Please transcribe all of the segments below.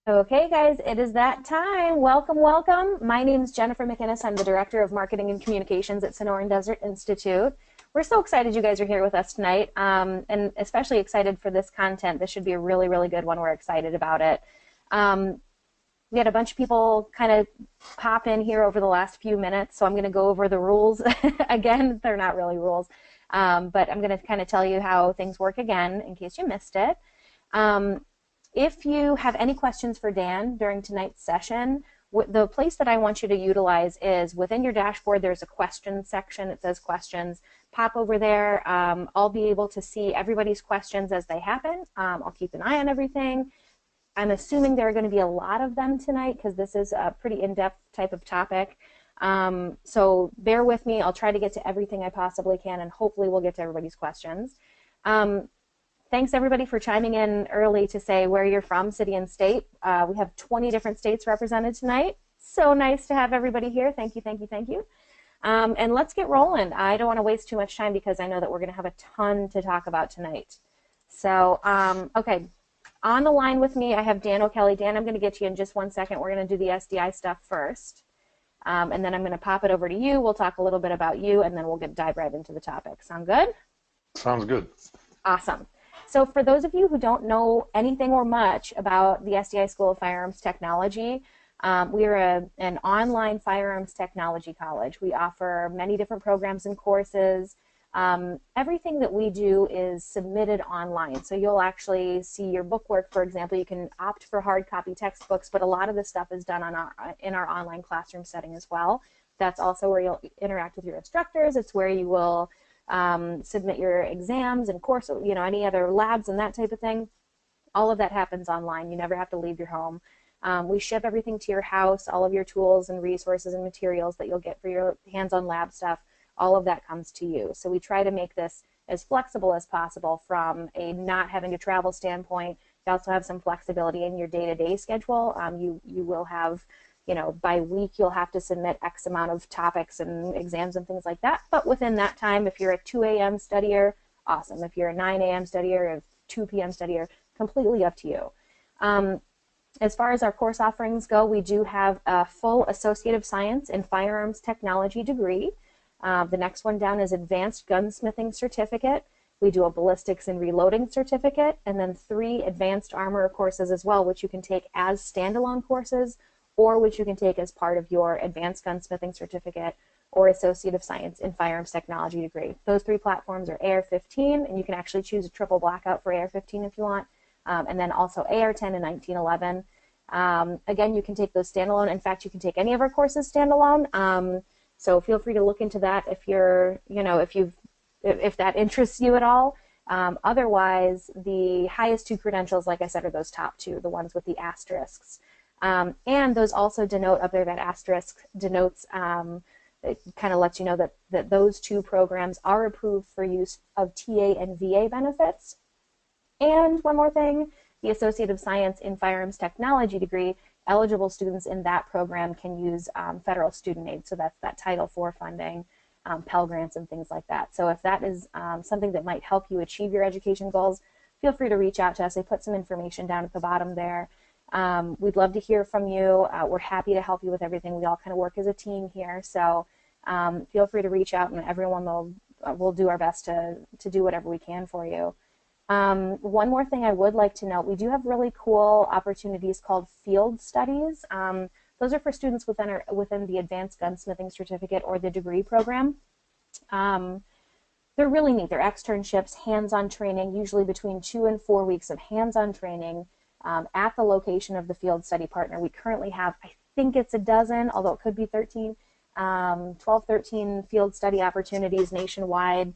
Okay, guys, it is that time. Welcome, welcome. My name is Jennifer McInnes. I'm the Director of Marketing and Communications at Sonoran Desert Institute. We're so excited you guys are here with us tonight, and especially excited for this content. This should be a really, really good one. We're excited about it. We had a bunch of people kind of pop in here over the last few minutes, so I'm going to go over the rules again. They're not really rules, but I'm going to kind of tell you how things work again in case you missed it. If you have any questions for Dan during tonight's session, the place that I want you to utilize is within your dashboard. There's a questions section. It says questions. Pop over there. I'll be able to see everybody's questions as they happen. I'll keep an eye on everything. I'm assuming there are going to be a lot of them tonight because this is a pretty in-depth type of topic. So bear with me. I'll try to get to everything I possibly can, and hopefully we'll get to everybody's questions. Thanks everybody for chiming in early to say where you're from, city and state. We have 20 different states represented tonight. So nice to have everybody here. Thank you, thank you, thank you. And let's get rolling. I don't want to waste too much time because I know that we're going to have a ton to talk about tonight. So, okay, on the line with me, I have Dan O'Kelly. Dan, I'm going to get you in just 1 second. We're going to do the SDI stuff first. And then I'm going to pop it over to you. We'll talk a little bit about you, and then we'll dive right into the topic. Sound good? Sounds good. Awesome. So for those of you who don't know anything or much about the SDI School of Firearms Technology, we are an online firearms technology college. We offer many different programs and courses. Everything that we do is submitted online. So you'll actually see your bookwork, for example. You can opt for hard copy textbooks, but a lot of this stuff is done in our online classroom setting as well. That's also where you'll interact with your instructors. It's where you will submit your exams and course, any other labs and that type of thing. All of that happens online. You never have to leave your home. We ship everything to your house, all of your tools and resources and materials that you'll get for your hands-on lab stuff. All of that comes to you. So we try to make this as flexible as possible from a not having to travel standpoint. You also have some flexibility in your day-to-day schedule. You will have, by week you'll have to submit X amount of topics and exams and things like that. But within that time, if you're a 2 a.m. studier, awesome. If you're a 9 a.m. studier or 2 p.m. studier, completely up to you. As far as our course offerings go, we do have a full Associate of Science in Firearms Technology degree. The next one down is Advanced Gunsmithing Certificate. We do a Ballistics and Reloading Certificate, and then 3 Advanced Armor courses as well, which you can take as standalone courses, or which you can take as part of your Advanced Gunsmithing Certificate or Associate of Science in Firearms Technology degree. Those 3 platforms are AR-15, and you can actually choose a triple blackout for AR-15 if you want, and then also AR-10 and 1911. Again, you can take those standalone. In fact, you can take any of our courses standalone. So feel free to look into that if you're, if that interests you at all. Otherwise, the highest 2 credentials, like I said, are those top 2, the ones with the asterisks. And those also denote up there, that asterisk denotes, it kind of lets you know that those 2 programs are approved for use of TA and VA benefits. And one more thing, the Associate of Science in Firearms Technology degree, eligible students in that program can use federal student aid. So that's that Title IV funding, Pell Grants and things like that. So if that is something that might help you achieve your education goals, feel free to reach out to us. I put some information down at the bottom there. We'd love to hear from you. We're happy to help you with everything. We all kind of work as a team here. So feel free to reach out, and everyone will do our best to do whatever we can for you. One more thing I would like to note, we do have really cool opportunities called field studies. Those are for students within the Advanced Gunsmithing Certificate or the degree program. They're really neat. They're externships, hands-on training, usually between 2 and 4 weeks of hands-on training at the location of the field study partner. We currently have, I think it's a dozen, although it could be 13, 12, 13 field study opportunities nationwide.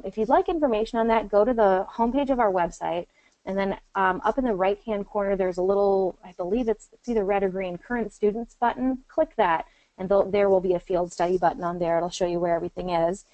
If you'd like information on that, go to the homepage of our website, and then up in the right-hand corner, there's a little, I believe it's either red or green, Current Students button. Click that, and there will be a field study button on there. It'll show you where everything is.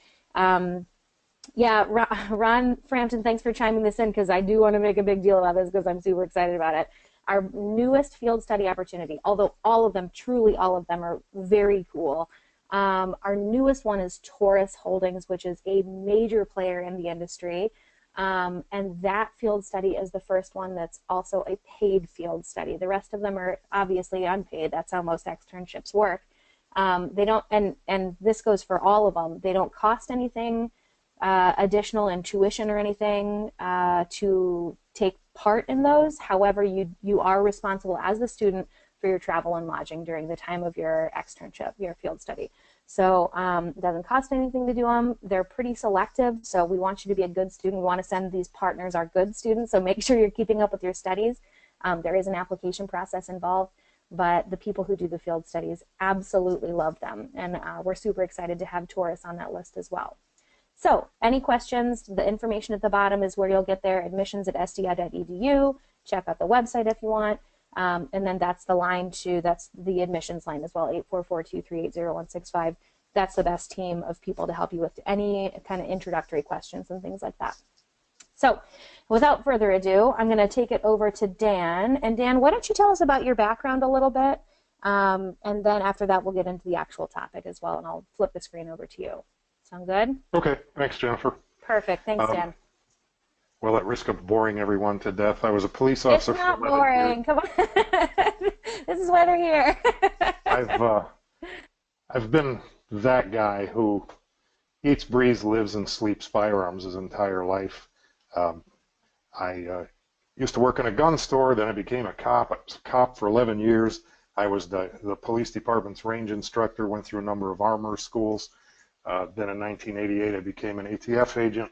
Yeah, Ron Frampton, thanks for chiming this in, because I do want to make a big deal about this because I'm super excited about it. Our newest field study opportunity, although all of them, truly all of them, are very cool. Our newest one is Taurus Holdings, which is a major player in the industry. And that field study is the first one that's also a paid field study. The rest of them are obviously unpaid. That's how most externships work. They don't, and this goes for all of them. They don't cost anything additional in tuition or anything to take part in those. However, you are responsible as the student for your travel and lodging during the time of your externship, your field study. So it doesn't cost anything to do them. They're pretty selective, so we want you to be a good student. We want to send these partners our good students, so make sure you're keeping up with your studies. There is an application process involved, but the people who do the field studies absolutely love them, and we're super excited to have tourists on that list as well. So any questions, the information at the bottom is where you'll get there, admissions@sdi.edu. Check out the website if you want. And then that's the line that's the admissions line as well, 844-238-0165. That's the best team of people to help you with any kind of introductory questions and things like that. So without further ado, I'm going to take it over to Dan. And Dan, why don't you tell us about your background a little bit? And then after that, we'll get into the actual topic as well, and I'll flip the screen over to you. Sound good? Okay. Thanks, Jennifer. Perfect. Thanks, Dan. Well, at risk of boring everyone to death, I was a police officer. It's not boring. Come on. This is why they're here. I've been that guy who eats, breathes, lives, and sleeps firearms his entire life. I used to work in a gun store. Then I became a cop. I was a cop for 11 years. I was the police department's range instructor, went through a number of armor schools. Then in 1988, I became an ATF agent,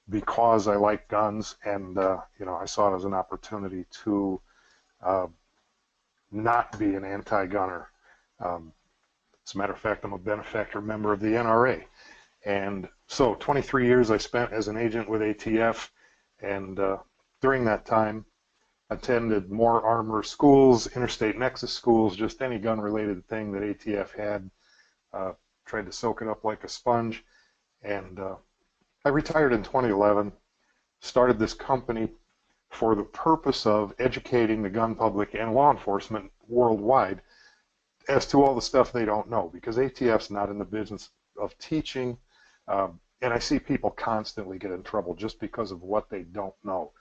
because I like guns, and I saw it as an opportunity to not be an anti-gunner. As a matter of fact, I'm a benefactor member of the NRA, and so 23 years I spent as an agent with ATF, and during that time attended more armor schools, interstate nexus schools, just any gun-related thing that ATF had. Tried to soak it up like a sponge, and I retired in 2011, started this company for the purpose of educating the gun public and law enforcement worldwide as to all the stuff they don't know, because ATF's not in the business of teaching, and I see people constantly get in trouble just because of what they don't know.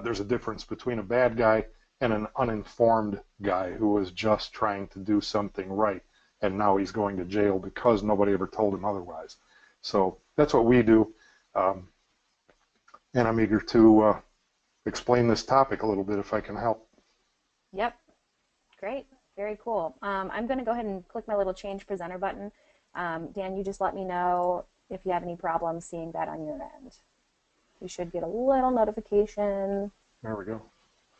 There's a difference between a bad guy and an uninformed guy who was just trying to do something right, and now he's going to jail because nobody ever told him otherwise. So that's what we do. And I'm eager to explain this topic a little bit if I can help. Yep. Great. Very cool. I'm going to go ahead and click my little change presenter button. Dan, you just let me know if you have any problems seeing that on your end. You should get a little notification. There we go.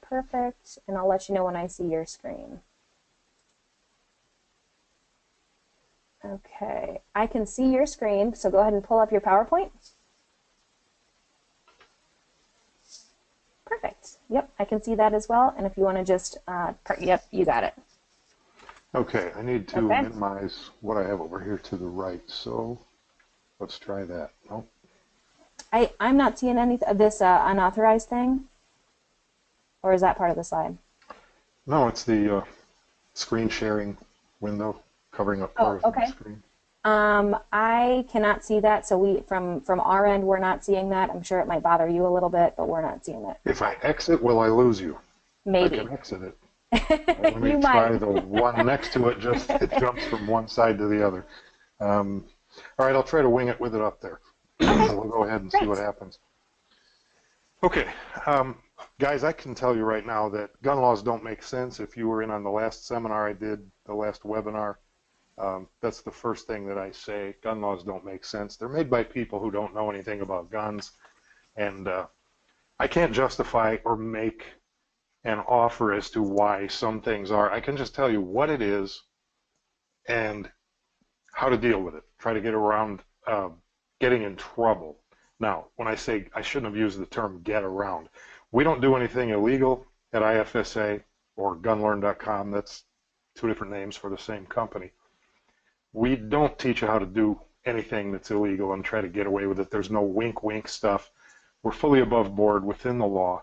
Perfect. And I'll let you know when I see your screen. Okay. I can see your screen, so go ahead and pull up your PowerPoint. Perfect. Yep, I can see that as well. And if you want to just, yep, you got it. Okay, I need to minimize what I have over here to the right, so let's try that. Nope. I'm not seeing any this unauthorized thing, or is that part of the slide? No, it's the screen sharing window covering up part of the screen. I cannot see that, so we from our end we're not seeing that. I'm sure it might bother you a little bit, but we're not seeing it. If I exit, will I lose you? Maybe. I can exit it. Let me try the one next to it. Just it jumps from one side to the other. All right, I'll try to wing it with it up there. We'll go ahead and see what happens. Okay, guys, I can tell you right now that gun laws don't make sense. If you were in on the last seminar I did, the last webinar, that's the first thing that I say. Gun laws don't make sense. They're made by people who don't know anything about guns, and I can't justify or make an offer as to why some things are. I can just tell you what it is and how to deal with it. Try to get around getting in trouble. Now, when I say I shouldn't have used the term get around, we don't do anything illegal at IFSA or GunLearn.com. That's two different names for the same company. We don't teach you how to do anything that's illegal and try to get away with it. There's no wink-wink stuff. We're fully above board within the law.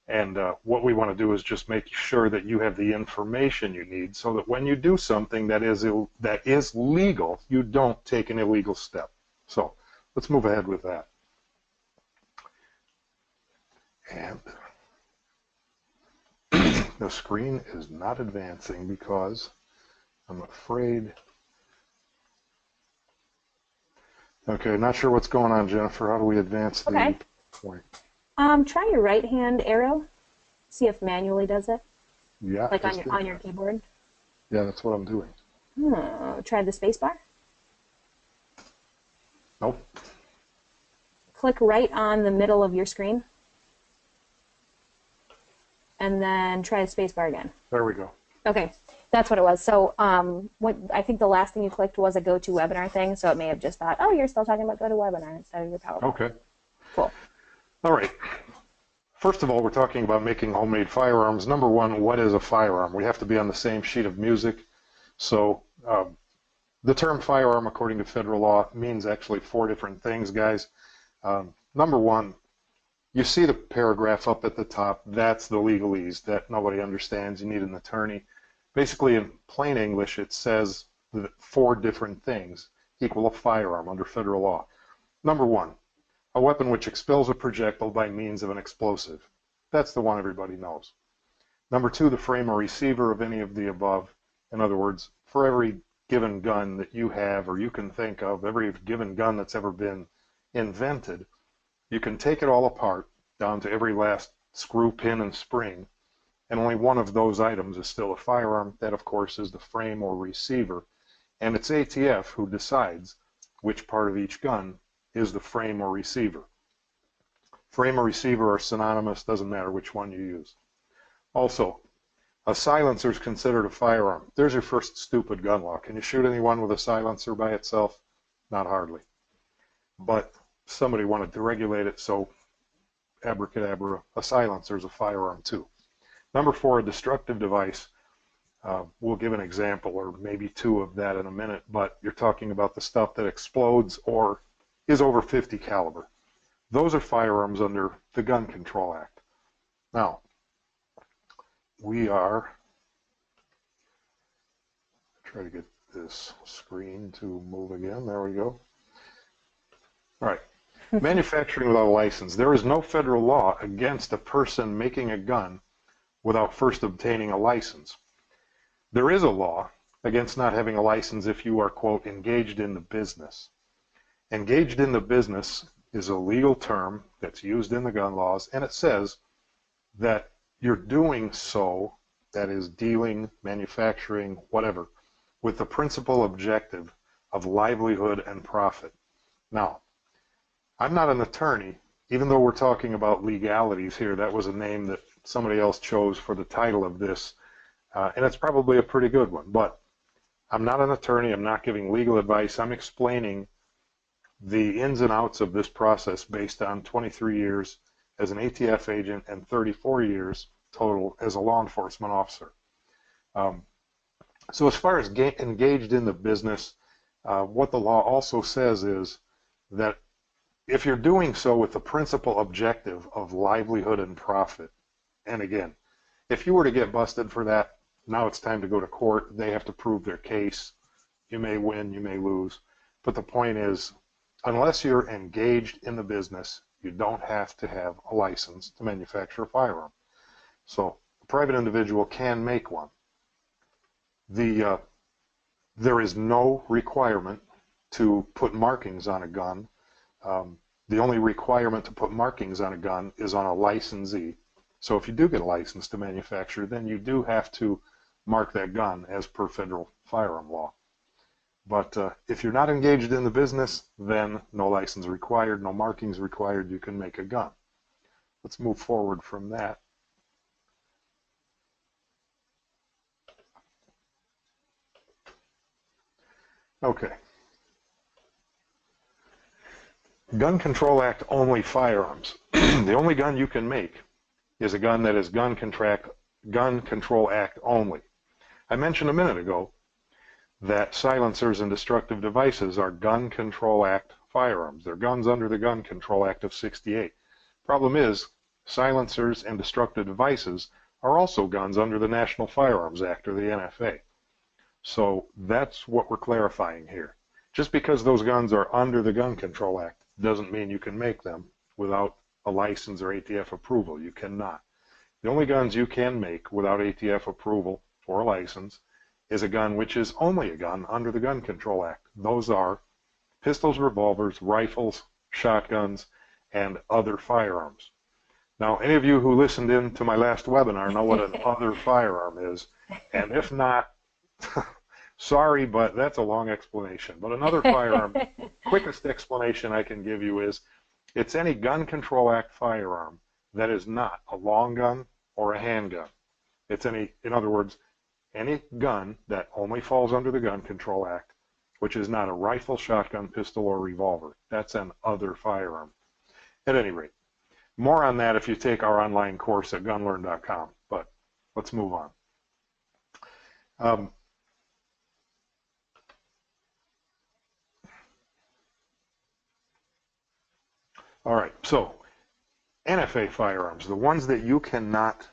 And what we want to do is just make sure that you have the information you need so that when you do something that is legal, you don't take an illegal step. So let's move ahead with that. And the screen is not advancing because I'm afraid. Okay, not sure what's going on, Jennifer. How do we advance the point? Try your right hand arrow. See if manually does it. Yeah. Like on your keyboard. Yeah, that's what I'm doing. Try the space bar. Nope. Click right on the middle of your screen. And then try the space bar again. There we go. Okay, that's what it was. So I think the last thing you clicked was a GoToWebinar thing, so it may have just thought, oh, you're still talking about GoToWebinar instead of your PowerPoint. Okay. Cool. All right. First of all, we're talking about making homemade firearms. Number one, what is a firearm? We have to be on the same sheet of music. So the term firearm, according to federal law, means actually 4 different things, guys. Number one, you see the paragraph up at the top. That's the legalese that nobody understands. You need an attorney. Basically, in plain English, it says that 4 different things equal a firearm under federal law. Number one, a weapon which expels a projectile by means of an explosive. That's the one everybody knows. Number 2, the frame or receiver of any of the above. In other words, for every given gun that you have or you can think of, every given gun that's ever been invented, you can take it all apart down to every last screw, pin, and spring, and only one of those items is still a firearm. That, of course, is the frame or receiver, and it's ATF who decides which part of each gun is the frame or receiver. Frame or receiver are synonymous, doesn't matter which one you use. Also, a silencer is considered a firearm. There's your first stupid gun law. Can you shoot anyone with a silencer by itself? Not hardly. But somebody wanted to regulate it, so abracadabra, a silencer is a firearm too. Number 4, a destructive device. We'll give an example or maybe 2 of that in a minute, but you're talking about the stuff that explodes or is over 50 caliber. Those are firearms under the Gun Control Act. Now, we are, try to get this screen to move again. There we go. All right. Manufacturing without a license. There is no federal law against a person making a gun without first obtaining a license. There is a law against not having a license if you are, quote, engaged in the business. Engaged in the business is a legal term that's used in the gun laws, and it says that you're doing so, that is dealing, manufacturing, whatever, with the principal objective of livelihood and profit. Now, I'm not an attorney, even though we're talking about legalities here. That was a name that somebody else chose for the title of this, and it's probably a pretty good one, but I'm not an attorney. I'm not giving legal advice. I'm explaining the ins and outs of this process based on 23 years as an ATF agent and 34 years total as a law enforcement officer. So as far as engaged in the business, what the law also says is that if you're doing so with the principal objective of livelihood and profit, and again, if you were to get busted for that, now it's time to go to court. They have to prove their case. You may win, you may lose. But the point is, unless you're engaged in the business, you don't have to have a license to manufacture a firearm. So a private individual can make one. There is no requirement to put markings on a gun. The only requirement to put markings on a gun is on a licensee. So if you do get a license to manufacture, then you do have to mark that gun as per federal firearm law. But if you're not engaged in the business, then no license required, no markings required, you can make a gun. Let's move forward from that. Okay. Gun Control Act only firearms. The only gun you can make is a gun that is Gun Control Act only. I mentioned a minute ago that silencers and destructive devices are Gun Control Act firearms. They're guns under the Gun Control Act of '68. Problem is, silencers and destructive devices are also guns under the National Firearms Act, or the NFA. So that's what we're clarifying here. Just because those guns are under the Gun Control Act doesn't mean you can make them without a license or ATF approval. You cannot. The only guns you can make without ATF approval or a license is a gun which is only a gun under the Gun Control Act. Those are pistols, revolvers, rifles, shotguns, and other firearms. Now, any of you who listened in to my last webinar know what an other firearm is, and if not, sorry, but that's a long explanation. But another firearm, quickest explanation I can give you is it's any Gun Control Act firearm that is not a long gun or a handgun. It's any, in other words, any gun that only falls under the Gun Control Act, which is not a rifle, shotgun, pistol, or revolver. That's an other firearm. At any rate, more on that if you take our online course at GunLearn.com, but let's move on. All right, so NFA firearms, the ones that you cannot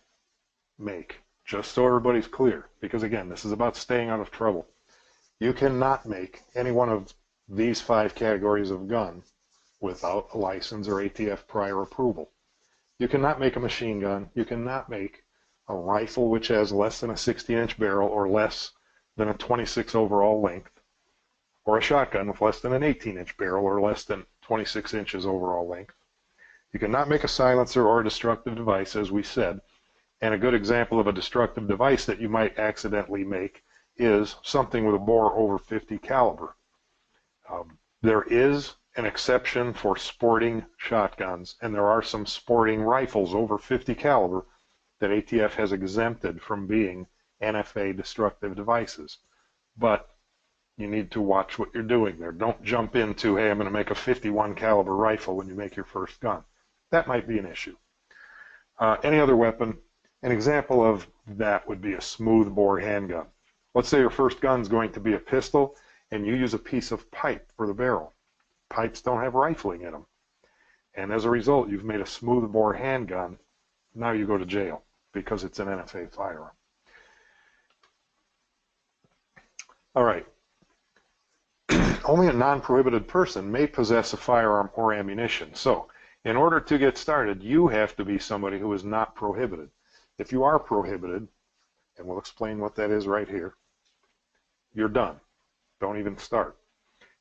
make, just so everybody's clear, because again, this is about staying out of trouble. You cannot make any one of these 5 categories of gun without a license or ATF prior approval. You cannot make a machine gun. You cannot make a rifle which has less than a 16-inch barrel or less than a 26 overall length, or a shotgun with less than an 18-inch barrel or less than 26 inches overall length. You cannot make a silencer or a destructive device, as we said. And a good example of a destructive device that you might accidentally make is something with a bore over 50 caliber. There is an exception for sporting shotguns, and there are some sporting rifles over 50 caliber that ATF has exempted from being NFA destructive devices. But you need to watch what you're doing there. Don't jump into, hey, I'm going to make a 51 caliber rifle when you make your first gun. That might be an issue. Any other weapon, an example of that would be a smooth bore handgun. Let's say your first gun is going to be a pistol, and you use a piece of pipe for the barrel. Pipes don't have rifling in them. And as a result, you've made a smooth bore handgun. Now you go to jail because it's an NFA firearm. All right. Only a non-prohibited person may possess a firearm or ammunition. So, in order to get started, you have to be somebody who is not prohibited. If you are prohibited, and we'll explain what that is right here, you're done. Don't even start.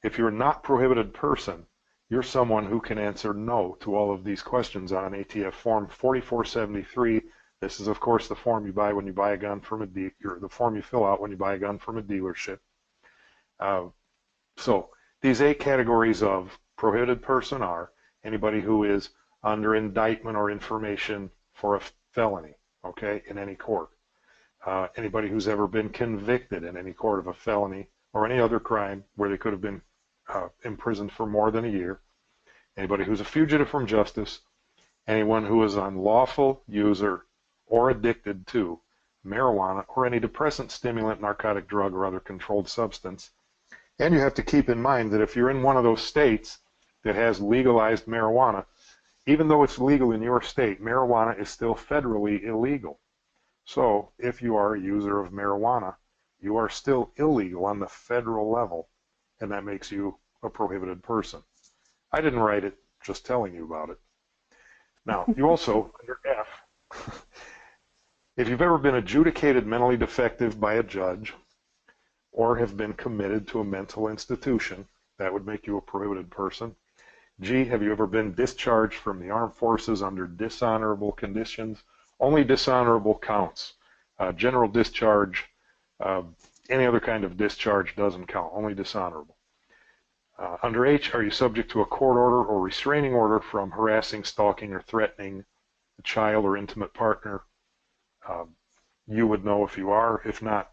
If you're a not prohibited person, you're someone who can answer no to all of these questions on an ATF form 4473. This is, of course, the form you buy when you buy a gun from the form you fill out when you buy a gun from a dealership. So these 8 categories of prohibited person are anybody who is under indictment or information for a felony, okay, in any court. Anybody who's ever been convicted in any court of a felony or any other crime where they could have been imprisoned for more than a year. Anybody who's a fugitive from justice. Anyone who is an unlawful user or addicted to marijuana or any depressant, stimulant, narcotic drug, or other controlled substance. And you have to keep in mind that if you're in one of those states that has legalized marijuana, even though it's legal in your state, marijuana is still federally illegal. So if you are a user of marijuana, you are still illegal on the federal level, and that makes you a prohibited person. I didn't write it, just telling you about it. Now, you also, under F, if you've ever been adjudicated mentally defective by a judge or have been committed to a mental institution, that would make you a prohibited person. G, have you ever been discharged from the armed forces under dishonorable conditions? Only dishonorable counts. General discharge, any other kind of discharge doesn't count, only dishonorable. Under H, are you subject to a court order or restraining order from harassing, stalking, or threatening a child or intimate partner? You would know if you are. If not,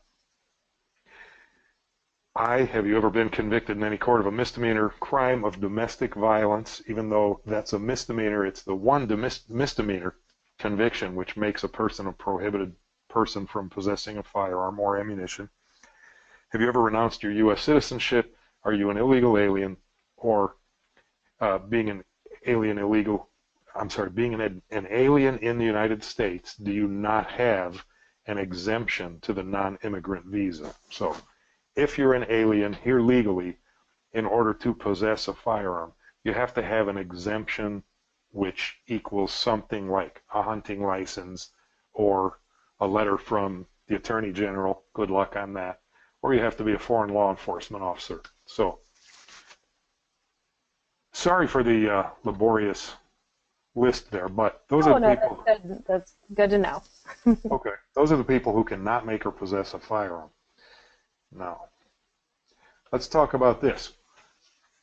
I, have you ever been convicted in any court of a misdemeanor crime of domestic violence? Even though that's a misdemeanor, it's the one misdemeanor conviction which makes a person a prohibited person from possessing a firearm or ammunition. Have you ever renounced your U.S. citizenship? Are you an illegal alien? Or being an alien in the United States, do you not have an exemption to the non-immigrant visa? So if you're an alien here legally, in order to possess a firearm, you have to have an exemption which equals something like a hunting license or a letter from the Attorney General. Good luck on that. Or you have to be a foreign law enforcement officer. So, sorry for the laborious list there, but those are the people. That's good to know. Okay, those are the people who cannot make or possess a firearm. Now, let's talk about this.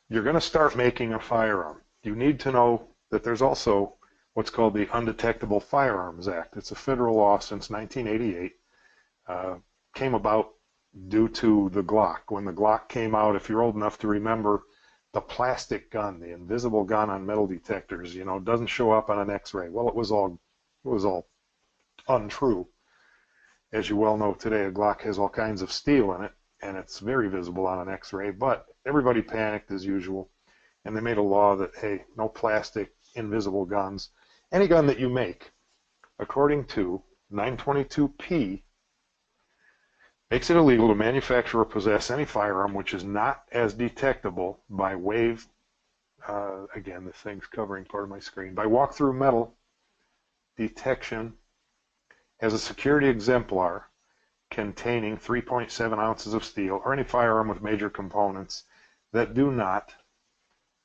You're going to start making a firearm. You need to know that there's also what's called the Undetectable Firearms Act. It's a federal law since 1988. Came about due to the Glock. When the Glock came out, if you're old enough to remember, the plastic gun, the invisible gun on metal detectors, you know, doesn't show up on an X-ray. Well, it was all untrue. As you well know today, a Glock has all kinds of steel in it, and it's very visible on an X-ray, but everybody panicked as usual, and they made a law that, hey, no plastic, invisible guns. Any gun that you make, according to 922P, makes it illegal to manufacture or possess any firearm which is not as detectable by wave, again, this thing's covering part of my screen, by walk-through metal detection as a security exemplar containing 3.7 ounces of steel or any firearm with major components that do not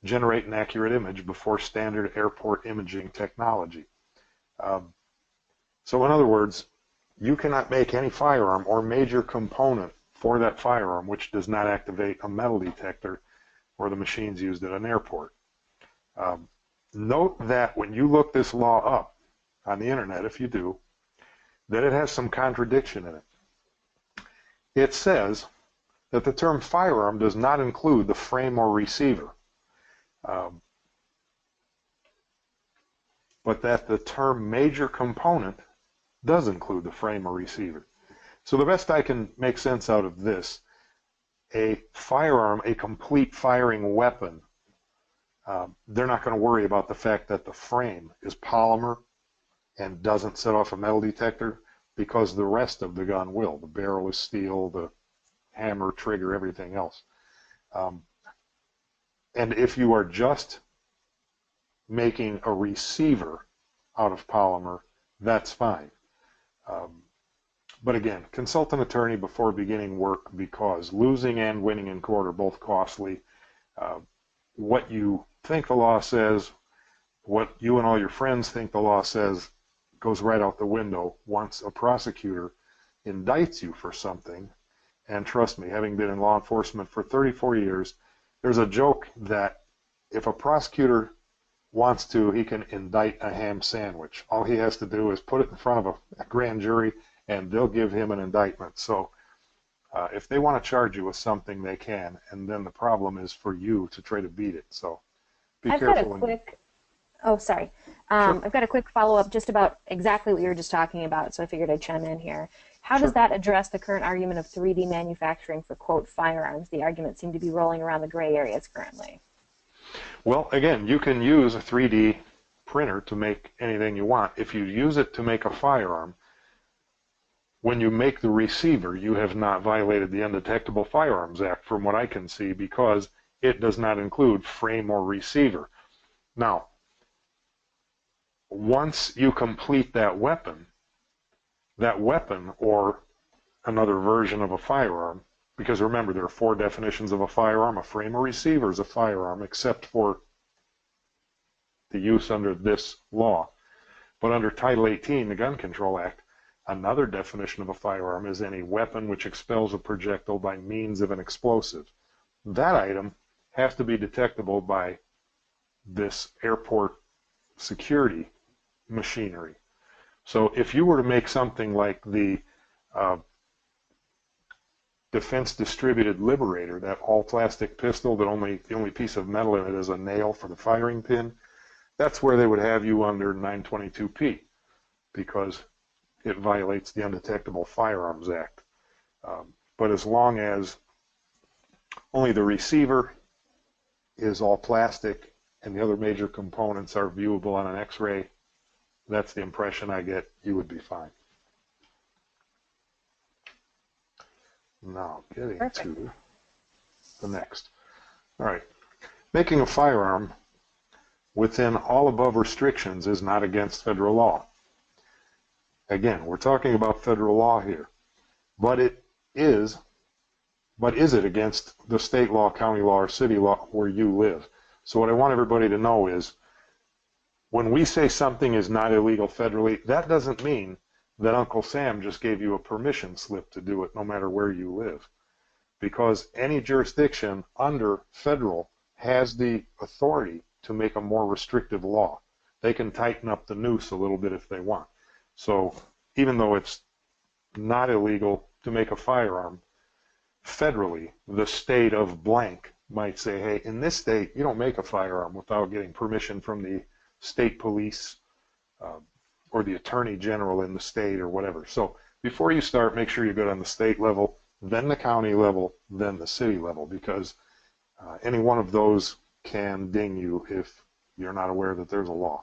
generate an accurate image before standard airport imaging technology. So in other words, you cannot make any firearm or major component for that firearm which does not activate a metal detector or the machines used at an airport. Note that when you look this law up on the internet, if you do, that it has some contradiction in it. It says that the term firearm does not include the frame or receiver, but that the term major component does include the frame or receiver. So the best I can make sense out of this, a firearm, a complete firing weapon, they're not going to worry about the fact that the frame is polymer and doesn't set off a metal detector, because the rest of the gun will. The barrel is steel, the hammer, trigger, everything else. And if you are just making a receiver out of polymer, that's fine. But again, consult an attorney before beginning work, because losing and winning in court are both costly. What you think the law says, what you and all your friends think the law says, goes right out the window once a prosecutor indicts you for something. And trust me, having been in law enforcement for 34 years, there's a joke that if a prosecutor wants to, he can indict a ham sandwich. All he has to do is put it in front of a grand jury, and they'll give him an indictment. So if they want to charge you with something, they can, and then the problem is for you to try to beat it. So be careful. I've got a quick, oh, sorry. Sure. I've got a quick follow-up just about exactly what you were just talking about, so I figured I'd chime in here. How does that address the current argument of 3D manufacturing for, quote, firearms? The arguments seem to be rolling around the gray areas currently. Well, again, you can use a 3D printer to make anything you want. If you use it to make a firearm, when you make the receiver, you have not violated the Undetectable Firearms Act, from what I can see, because it does not include frame or receiver. Now, once you complete that weapon or another version of a firearm, because remember, there are 4 definitions of a firearm. A frame or receiver is a firearm, except for the use under this law. But under Title 18, the Gun Control Act, another definition of a firearm is any weapon which expels a projectile by means of an explosive. That item has to be detectable by this airport security machinery. So if you were to make something like the Defense Distributed Liberator, that all-plastic pistol that the only piece of metal in it is a nail for the firing pin, that's where they would have you under 922P, because it violates the Undetectable Firearms Act. But as long as only the receiver is all plastic and the other major components are viewable on an X-ray, that's the impression I get, you would be fine. Now, getting to the next. All right. Making a firearm within all above restrictions is not against federal law. Again, we're talking about federal law here, but is it against the state law, county law, or city law where you live? So what I want everybody to know is, when we say something is not illegal federally, that doesn't mean that Uncle Sam just gave you a permission slip to do it no matter where you live. Because any jurisdiction under federal has the authority to make a more restrictive law. They can tighten up the noose a little bit if they want. So even though it's not illegal to make a firearm, federally, the state of blank might say, hey, in this state, you don't make a firearm without getting permission from the state police or the attorney general in the state or whatever. So before you start, make sure you're good on the state level, then the county level, then the city level, because any one of those can ding you if you're not aware that there's a law.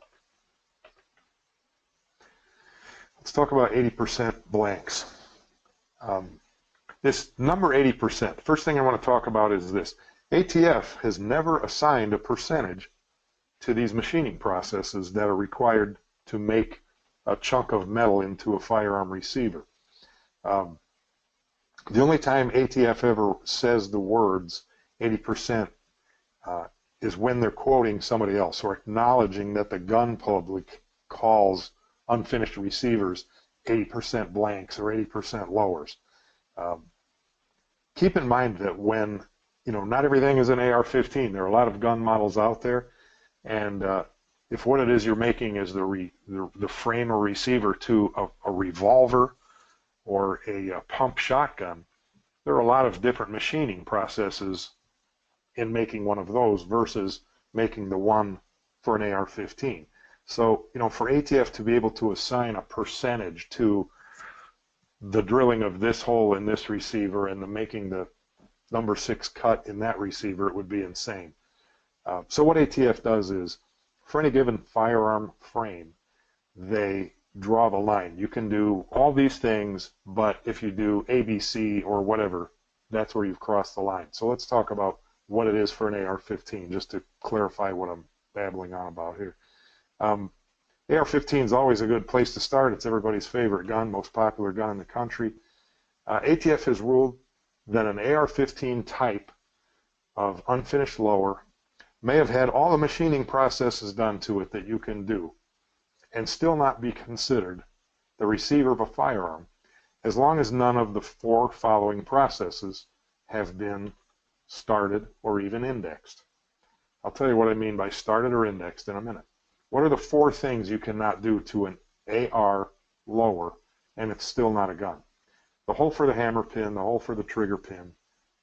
Let's talk about 80% blanks. This number 80%, first thing I want to talk about is this. ATF has never assigned a percentage to these machining processes that are required to make a chunk of metal into a firearm receiver. The only time ATF ever says the words 80% is when they're quoting somebody else or acknowledging that the gun public calls unfinished receivers 80% blanks or 80% lowers. Keep in mind that when, not everything is an AR-15. There are a lot of gun models out there, and if what it is you're making is the frame or receiver to a revolver or a pump shotgun, there are a lot of different machining processes in making one of those versus making the one for an AR-15. So, for ATF to be able to assign a percentage to the drilling of this hole in this receiver and the making the number 6 cut in that receiver, it would be insane. So what ATF does is, for any given firearm frame, they draw the line. You can do all these things, but if you do A, B, C, or whatever, that's where you've crossed the line. So let's talk about what it is for an AR-15, just to clarify what I'm babbling on about here. AR-15 is always a good place to start. It's everybody's favorite gun, most popular gun in the country. ATF has ruled that an AR-15 type of unfinished lower may have had all the machining processes done to it that you can do and still not be considered the receiver of a firearm, as long as none of the 4 following processes have been started or even indexed. I'll tell you what I mean by started or indexed in a minute. What are the 4 things you cannot do to an AR lower and it's still not a gun? The hole for the hammer pin, the hole for the trigger pin,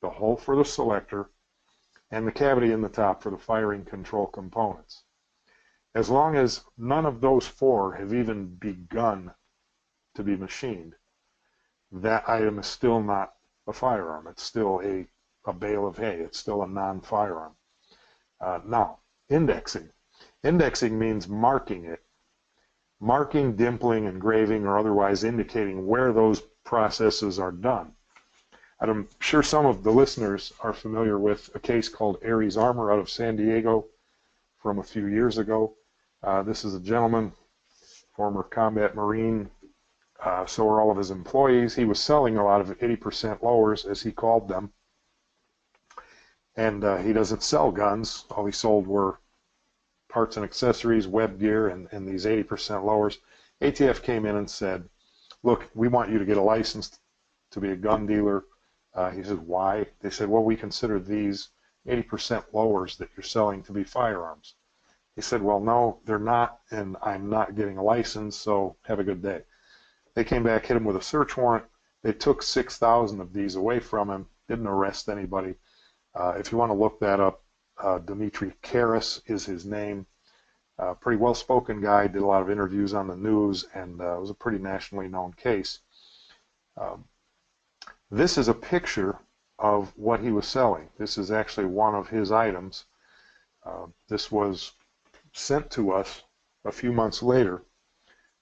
the hole for the selector, and the cavity in the top for the firing control components. As long as none of those 4 have even begun to be machined, that item is still not a firearm. It's still a bale of hay. It's still a non-firearm. Now, indexing. Indexing means marking it. Marking, dimpling, engraving, or otherwise indicating where those processes are done. I'm sure some of the listeners are familiar with a case called Aries Armor out of San Diego from a few years ago. This is a gentleman, former combat Marine, so are all of his employees. He was selling a lot of 80% lowers, as he called them. And he doesn't sell guns. All he sold were parts and accessories, web gear, and these 80% lowers. ATF came in and said, look, we want you to get a license to be a gun dealer. He said, why? They said, well, we consider these 80% lowers that you're selling to be firearms. He said, well, no, they're not, and I'm not getting a license, so have a good day. They came back, hit him with a search warrant. They took 6,000 of these away from him, didn't arrest anybody. If you want to look that up, Dimitri Karas is his name. Pretty well-spoken guy, did a lot of interviews on the news, and it was a pretty nationally known case. This is a picture of what he was selling. This is actually one of his items. This was sent to us a few months later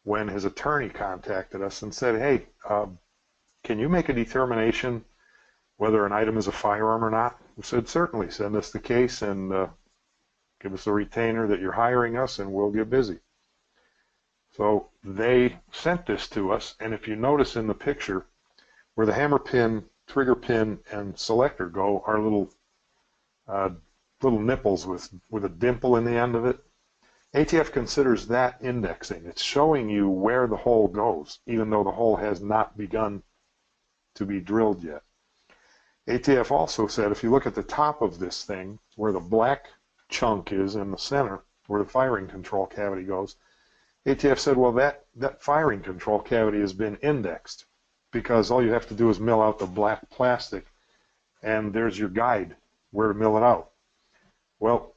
when his attorney contacted us and said, hey, can you make a determination whether an item is a firearm or not? We said, certainly, send us the case and Give us a retainer that you're hiring us and we'll get busy. So they sent this to us, and if you notice in the picture where the hammer pin, trigger pin, and selector go are little nipples with a dimple in the end of it. ATF considers that indexing. It's showing you where the hole goes, even though the hole has not begun to be drilled yet. ATF also said if you look at the top of this thing, where the black chunk is in the center, where the firing control cavity goes, ATF said, well, that firing control cavity has been indexed because all you have to do is mill out the black plastic, and there's your guide where to mill it out. Well,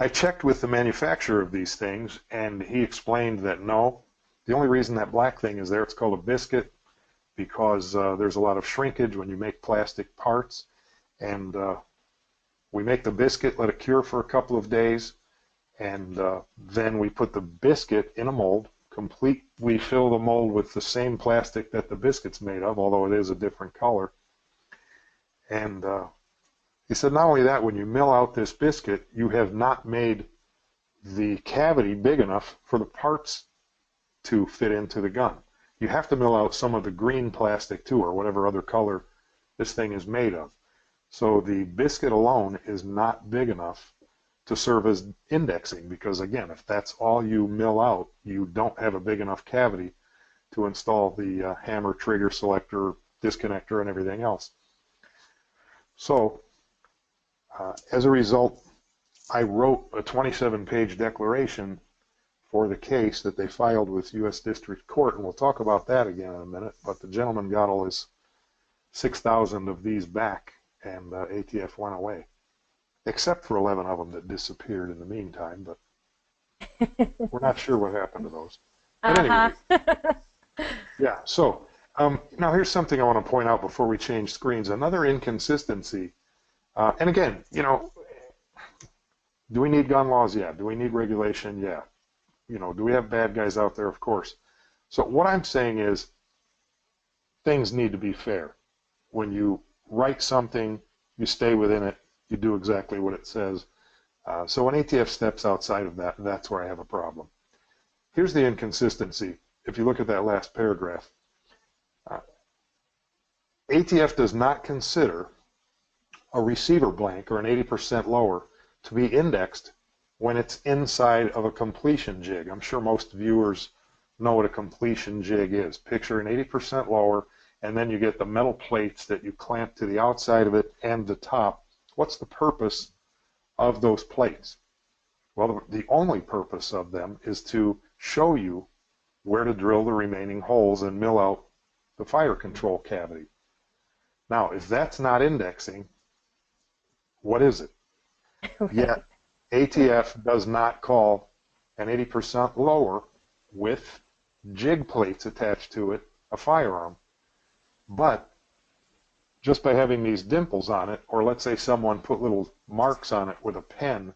I checked with the manufacturer of these things, and he explained that no, the only reason that black thing is there, it's called a biscuit, because there's a lot of shrinkage when you make plastic parts, and we make the biscuit, let it cure for a couple of days, and then we put the biscuit in a mold, we fill the mold with the same plastic that the biscuit's made of, although it is a different color. And he said not only that, when you mill out this biscuit, you have not made the cavity big enough for the parts to fit into the gun. You have to mill out some of the green plastic too, or whatever other color this thing is made of. So the biscuit alone is not big enough to serve as indexing, because again, if that's all you mill out, you don't have a big enough cavity to install the hammer, trigger, selector, disconnector, and everything else. So as a result, I wrote a 27-page declaration for the case that they filed with U.S. District Court, and we'll talk about that again in a minute, but the gentleman got all his 6,000 of these back, and ATF went away, except for 11 of them that disappeared in the meantime, but we're not sure what happened to those. But anyway, yeah, so now here's something I want to point out before we change screens. Another inconsistency, and again, you know, do we need gun laws? Yeah. Do we need regulation? Yeah. You know, do we have bad guys out there? Of course. So what I'm saying is things need to be fair. When you write something, you stay within it, you do exactly what it says. So when ATF steps outside of that, that's where I have a problem. Here's the inconsistency. If you look at that last paragraph, ATF does not consider a receiver blank or an 80% lower to be indexed when it's inside of a completion jig. I'm sure most viewers know what a completion jig is. Picture an 80% lower, and then you get the metal plates that you clamp to the outside of it and the top. What's the purpose of those plates? Well, the only purpose of them is to show you where to drill the remaining holes and mill out the fire control cavity. Now, if that's not indexing, what is it? Right. Yet, ATF does not call an 80% lower with jig plates attached to it a firearm. But just by having these dimples on it, or let's say someone put little marks on it with a pen,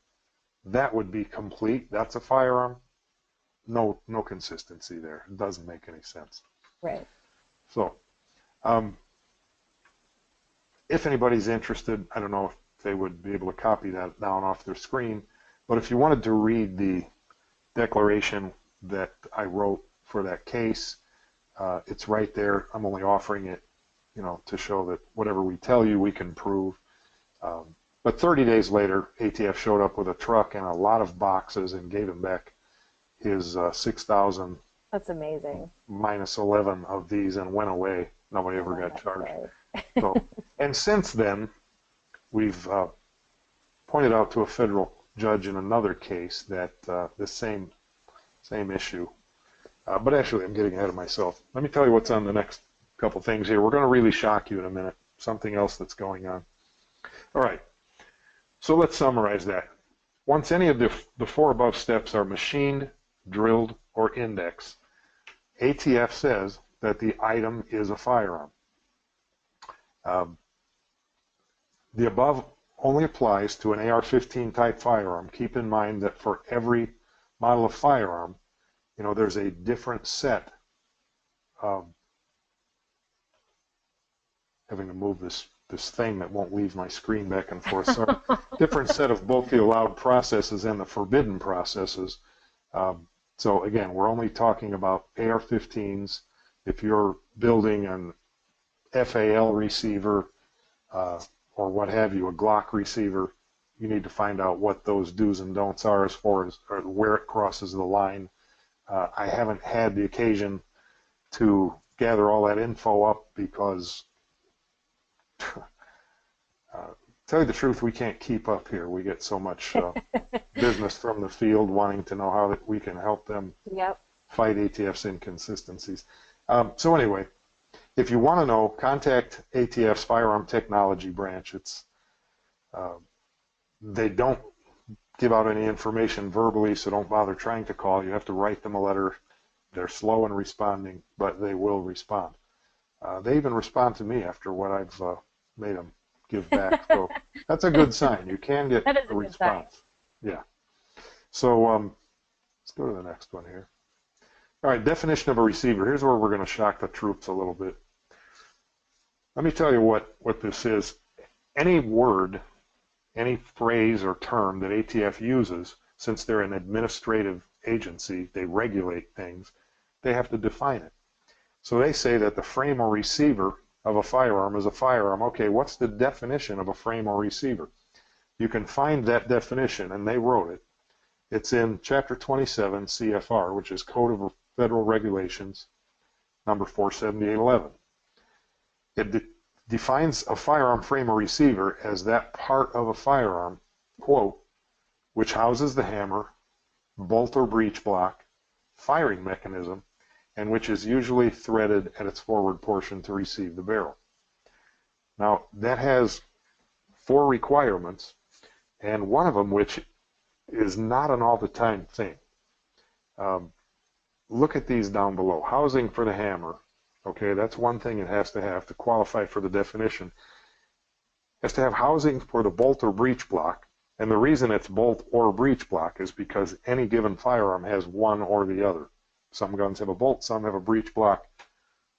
that would be complete. That's a firearm. No consistency there. It doesn't make any sense. Right. So, if anybody's interested, I don't know if they would be able to copy that down off their screen, but if you wanted to read the declaration that I wrote for that case, it's right there. I'm only offering it, you know, to show that whatever we tell you, we can prove. But 30 days later, ATF showed up with a truck and a lot of boxes and gave him back his 6,000. That's amazing. Minus 11 of these and went away. Nobody ever got charged. So, and since then, we've pointed out to a federal judge in another case that the same issue. But actually, I'm getting ahead of myself. Let me tell you what's on the next couple things here. We're going to really shock you in a minute. Something else that's going on. All right. So let's summarize that. Once any of the four above steps are machined, drilled, or indexed, ATF says that the item is a firearm. The above only applies to an AR-15 type firearm. Keep in mind that for every model of firearm, you know, there's a different set of, having to move this this thing that won't leave my screen back and forth. So different set of both the allowed processes and the forbidden processes. So again, we're only talking about AR-15s. If you're building an FAL receiver or what have you, a Glock receiver, you need to find out what those do's and don'ts are as far as where it crosses the line. I haven't had the occasion to gather all that info up because, tell you the truth, we can't keep up here. We get so much business from the field wanting to know how that we can help them fight ATF's inconsistencies. So anyway, if you want to know, contact ATF's Firearm Technology Branch. It's they don't give out any information verbally, so don't bother trying to call. You have to write them a letter. They're slow in responding, but they will respond. They even respond to me after what I've made them give back. So that's a good sign. You can get a response. Yeah. So let's go to the next one here. All right, definition of a receiver. Here's where we're going to shock the troops a little bit. Let me tell you what this is. Any word, any phrase or term that ATF uses, since they're an administrative agency, they regulate things, they have to define it. So they say that the frame or receiver of a firearm is a firearm. Okay, what's the definition of a frame or receiver? You can find that definition, and they wrote it. It's in Chapter 27 CFR, which is Code of Federal Regulations, number 47811. It defines a firearm frame or receiver as that part of a firearm, quote, which houses the hammer, bolt or breech block, firing mechanism, and which is usually threaded at its forward portion to receive the barrel. Now, that has 4 requirements, and one of them, which is not an all-the-time thing. Look at these down below. Housing for the hammer. Okay, that's one thing it has to qualify for the definition. It has to have housing for the bolt or breech block, and the reason it's bolt or breech block is because any given firearm has one or the other. Some guns have a bolt, some have a breech block.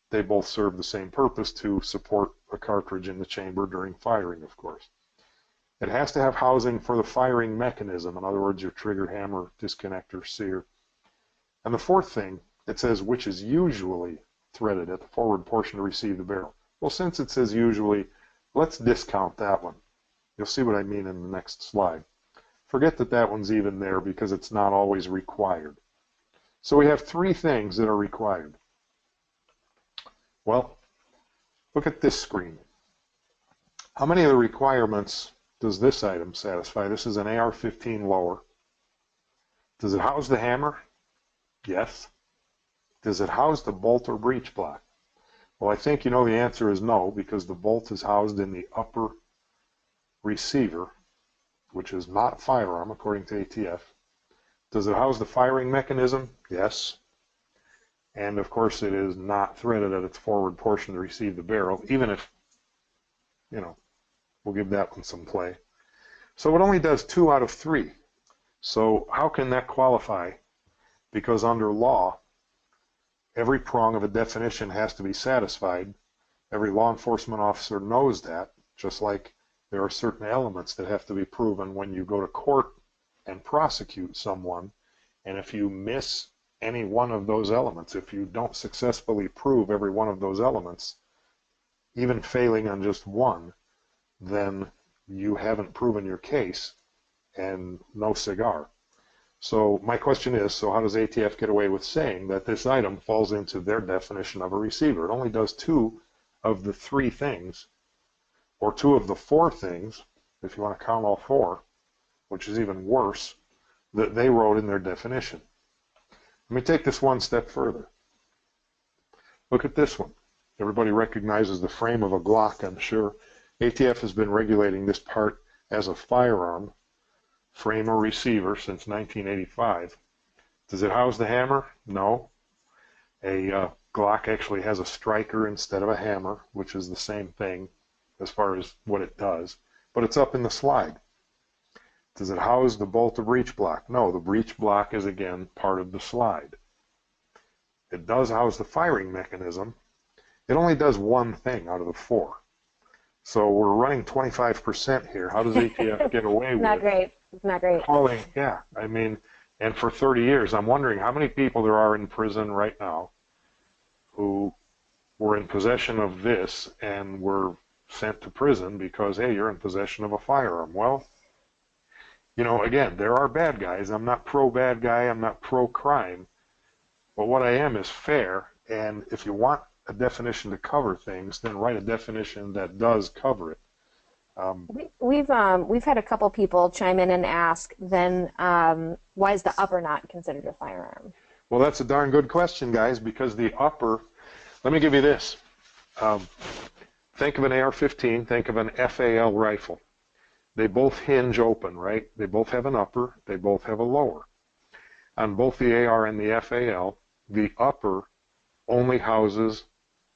They both serve the same purpose, to support a cartridge in the chamber during firing, of course. It has to have housing for the firing mechanism, in other words, your trigger, hammer, disconnector, sear. And the fourth thing, it says which is usually threaded at the forward portion to receive the barrel. Well, since it says usually, let's discount that one. You'll see what I mean in the next slide. Forget that that one's even there because it's not always required. So we have 3 things that are required. Well, look at this screen. How many of the requirements does this item satisfy? This is an AR-15 lower. Does it house the hammer? Yes. Does it house the bolt or breech block? Well, I think you know the answer is no, because the bolt is housed in the upper receiver, which is not a firearm according to ATF. Does it house the firing mechanism? Yes. And of course it is not threaded at its forward portion to receive the barrel, even if, you know, we'll give that one some play. So it only does 2 out of 3. So how can that qualify? Because under law, every prong of a definition has to be satisfied. Every law enforcement officer knows that, just like there are certain elements that have to be proven when you go to court and prosecute someone. And if you miss any one of those elements, if you don't successfully prove every one of those elements, even failing on just one, then you haven't proven your case, and no cigar. So my question is, so how does ATF get away with saying that this item falls into their definition of a receiver? It only does 2 of the 3 things, or 2 of the 4 things, if you want to count all 4, which is even worse, that they wrote in their definition. Let me take this one step further. Look at this one. Everybody recognizes the frame of a Glock, I'm sure. ATF has been regulating this part as a firearm, frame or receiver, since 1985. Does it house the hammer? No. A Glock actually has a striker instead of a hammer, which is the same thing as far as what it does, but it's up in the slide. Does it house the bolt or breech block? No, the breech block is again part of the slide. It does house the firing mechanism. It only does one thing out of the 4. So we're running 25% here. How does ATF get away with Not great. It's not great. calling? Yeah, I mean, and for 30 years, I'm wondering how many people there are in prison right now who were in possession of this and were sent to prison because, hey, you're in possession of a firearm. Well, you know, again, there are bad guys. I'm not pro-bad guy. I'm not pro-crime. But what I am is fair. And if you want a definition to cover things, then write a definition that does cover it. We've had a couple people chime in and ask, then why is the upper not considered a firearm? Well, that's a darn good question, guys, because the upper, let me give you this. Think of an AR-15, think of an FAL rifle. They both hinge open, right? They both have an upper, they both have a lower. On both the AR and the FAL, the upper only houses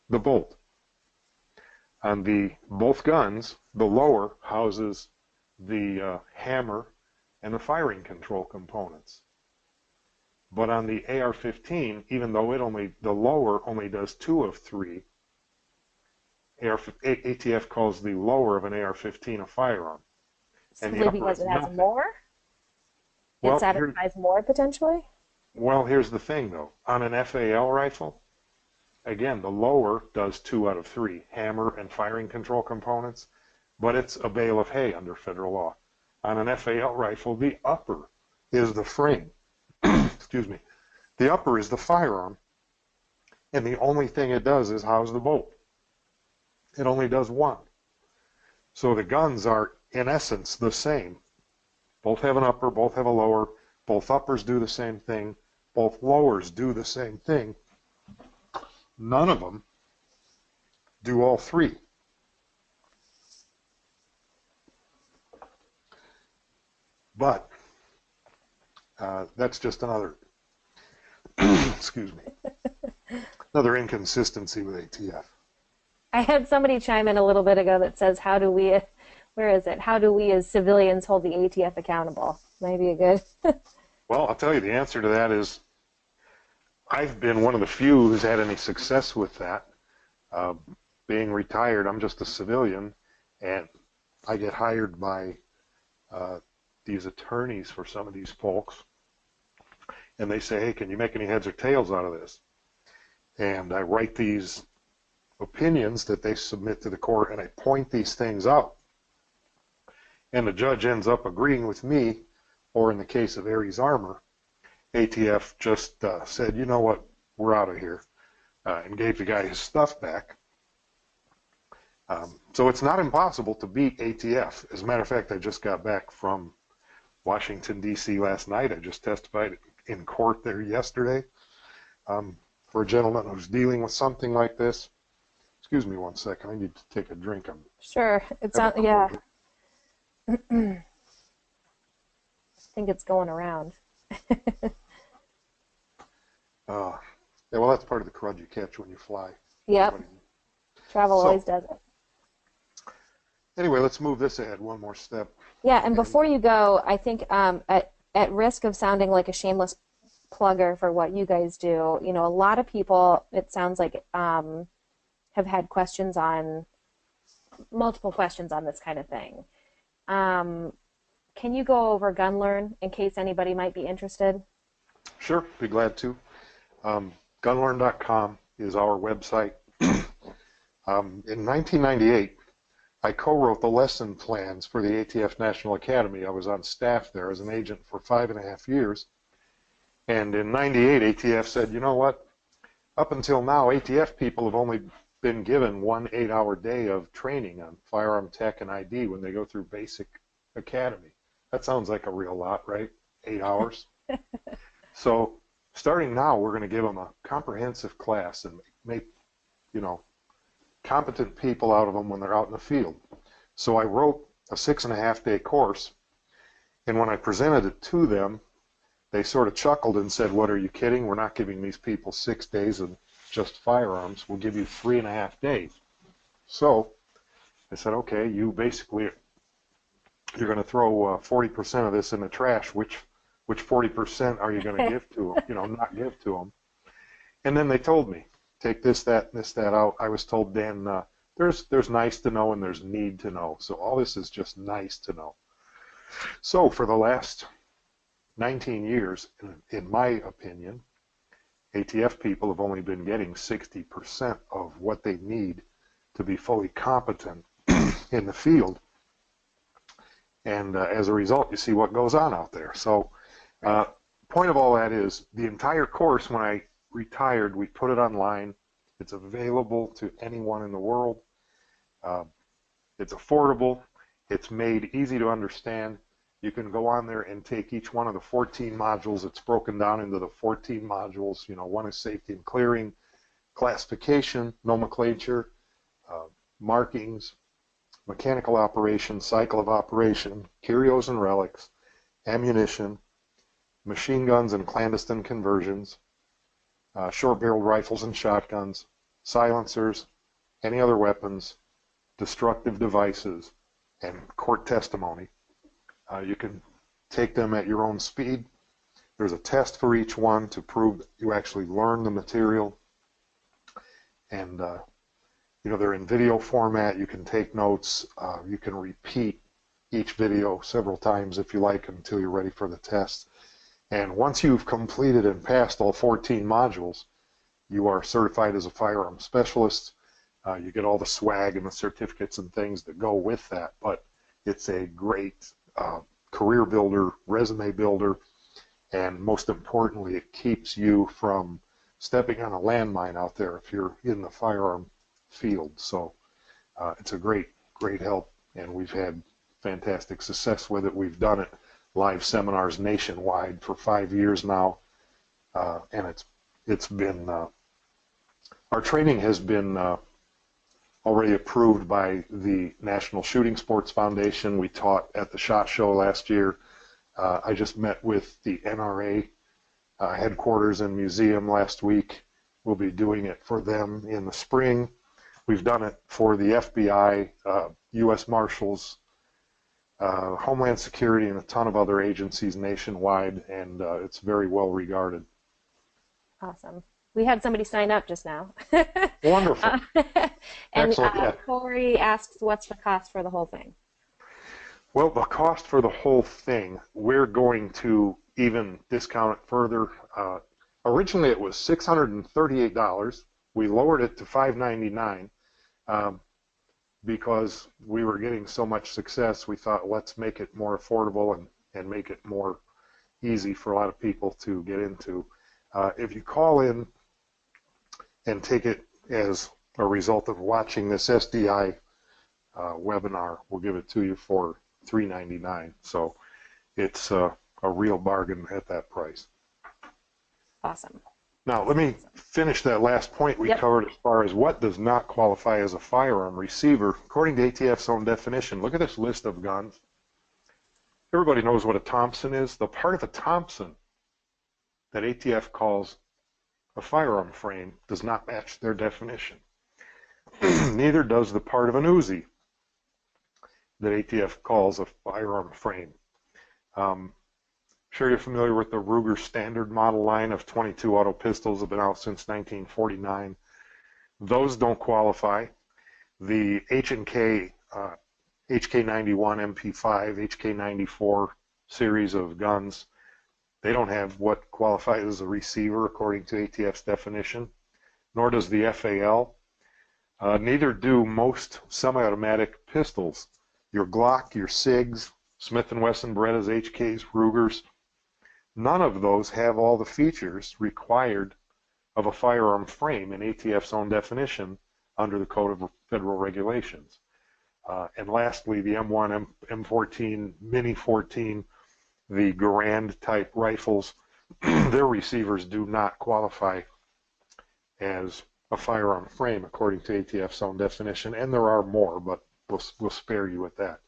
the bolt. On both guns, the lower houses the hammer and the firing control components. But on the AR-15, even though the lower only does 2 of 3, ATF calls the lower of an AR-15 a firearm. Simply because it has more? It satisfies more potentially? Well, here's the thing, though. On an FAL rifle, again, the lower does 2 out of 3, hammer and firing control components, but it's a bale of hay under federal law. On an FAL rifle, the upper is the frame. Excuse me. The upper is the firearm, and the only thing it does is house the bolt. It only does one. So the guns are, in essence, the same. Both have an upper, both have a lower, both uppers do the same thing, both lowers do the same thing. None of them do all 3. But that's just another, excuse me, another inconsistency with ATF. I had somebody chime in a little bit ago that says, how do we, where is it? How do we as civilians hold the ATF accountable? Maybe a good. Well, I'll tell you the answer to that is I've been one of the few who's had any success with that. Being retired, I'm just a civilian, and I get hired by these attorneys for some of these folks, and they say, hey, can you make any heads or tails out of this? And I write these opinions that they submit to the court, and I point these things out. And the judge ends up agreeing with me, or in the case of Aries Armor, ATF just said, you know what, we're out of here, and gave the guy his stuff back. So it's not impossible to beat ATF. As a matter of fact, I just got back from Washington, D.C. last night. I just testified in court there yesterday for a gentleman who's dealing with something like this. Excuse me one second. I need to take a drink. Sure. It's not, yeah. I think it's going around. Yeah, well, that's part of the crud you catch when you fly. Yep. Travel always does it. Anyway, let's move this ahead one more step. Yeah, and before you go, I think at risk of sounding like a shameless plugger for what you guys do, you know, a lot of people, it sounds like, have had multiple questions on this kind of thing. Can you go over GunLearn in case anybody might be interested? Sure, be glad to. GunLearn.com is our website. In 1998, I co-wrote the lesson plans for the ATF National Academy. I was on staff there as an agent for 5.5 years. And in 98, ATF said, you know what? Up until now, ATF people have only been given 1 8-hour day of training on firearm tech and ID when they go through basic academy. That sounds like a real lot, right? 8 hours. So starting now, we're going to give them a comprehensive class and make, you know, competent people out of them when they're out in the field. So I wrote a 6.5-day course, and when I presented it to them, they sort of chuckled and said, what, are you kidding? We're not giving these people 6 days of just firearms. We'll give you 3.5 days. So I said, okay, you basically, you're going to throw 40% of this in the trash. Which 40% are you going to give to them? You know, not give to them. And then they told me, take this, that, and this, that out. I was told then there's nice to know and there's need to know. So all this is just nice to know. So for the last 19 years, in my opinion, ATF people have only been getting 60% of what they need to be fully competent in the field. And as a result, you see what goes on out there. So point of all that is the entire course, when I retired, we put it online. It's available to anyone in the world. It's affordable. It's made easy to understand. You can go on there and take each one of the 14 modules. It's broken down into the 14 modules. You know, one is safety and clearing, classification, nomenclature, markings, mechanical operation, cycle of operation, curios and relics, ammunition, machine guns and clandestine conversions, short-barreled rifles and shotguns, silencers, any other weapons, destructive devices, and court testimony. You can take them at your own speed. There's a test for each one to prove that you actually learn the material. And, you know, they're in video format. You can take notes. You can repeat each video several times if you like until you're ready for the test. And once you've completed and passed all 14 modules, you are certified as a firearm specialist. You get all the swag and the certificates and things that go with that. But it's a great career builder, resume builder, and most importantly, it keeps you from stepping on a landmine out there if you're in the firearm field. So it's a great help, and we've had fantastic success with it. We've done it live seminars nationwide for 5 years now, and it's been our training has been already approved by the National Shooting Sports Foundation. We taught at the SHOT Show last year. I just met with the NRA headquarters and museum last week. We'll be doing it for them in the spring. We've done it for the FBI, U.S. Marshals, Homeland Security, and a ton of other agencies nationwide, and it's very well regarded. Awesome. We had somebody sign up just now. Wonderful. And Excellent. Corey asks, what's the cost for the whole thing? Well, the cost for the whole thing, we're going to even discount it further. Originally, it was $638. We lowered it to $599 because we were getting so much success. We thought, let's make it more affordable and make it more easy for a lot of people to get into. If you call in and take it as a result of watching this SDI webinar, we'll give it to you for $399. So it's a real bargain at that price. Awesome. Now, let me finish that last point we covered as far as what does not qualify as a firearm receiver. According to ATF's own definition, look at this list of guns. Everybody knows what a Thompson is. The part of a Thompson that ATF calls a firearm frame does not match their definition. Neither does the part of an Uzi that ATF calls a firearm frame. Sure you're familiar with the Ruger standard model line of 22 auto pistols that have been out since 1949. Those don't qualify. The H&K, HK91, MP5, HK94 series of guns, they don't have what qualifies as a receiver according to ATF's definition, nor does the FAL. Neither do most semi-automatic pistols. Your Glock, your SIGs, Smith & Wesson, Berettas, HKs, Rugers, none of those have all the features required of a firearm frame in ATF's own definition under the Code of Federal Regulations. And lastly, the M1, M14, Mini 14, the Garand type rifles, their receivers do not qualify as a firearm frame according to ATF's own definition, and there are more, but we'll spare you with that.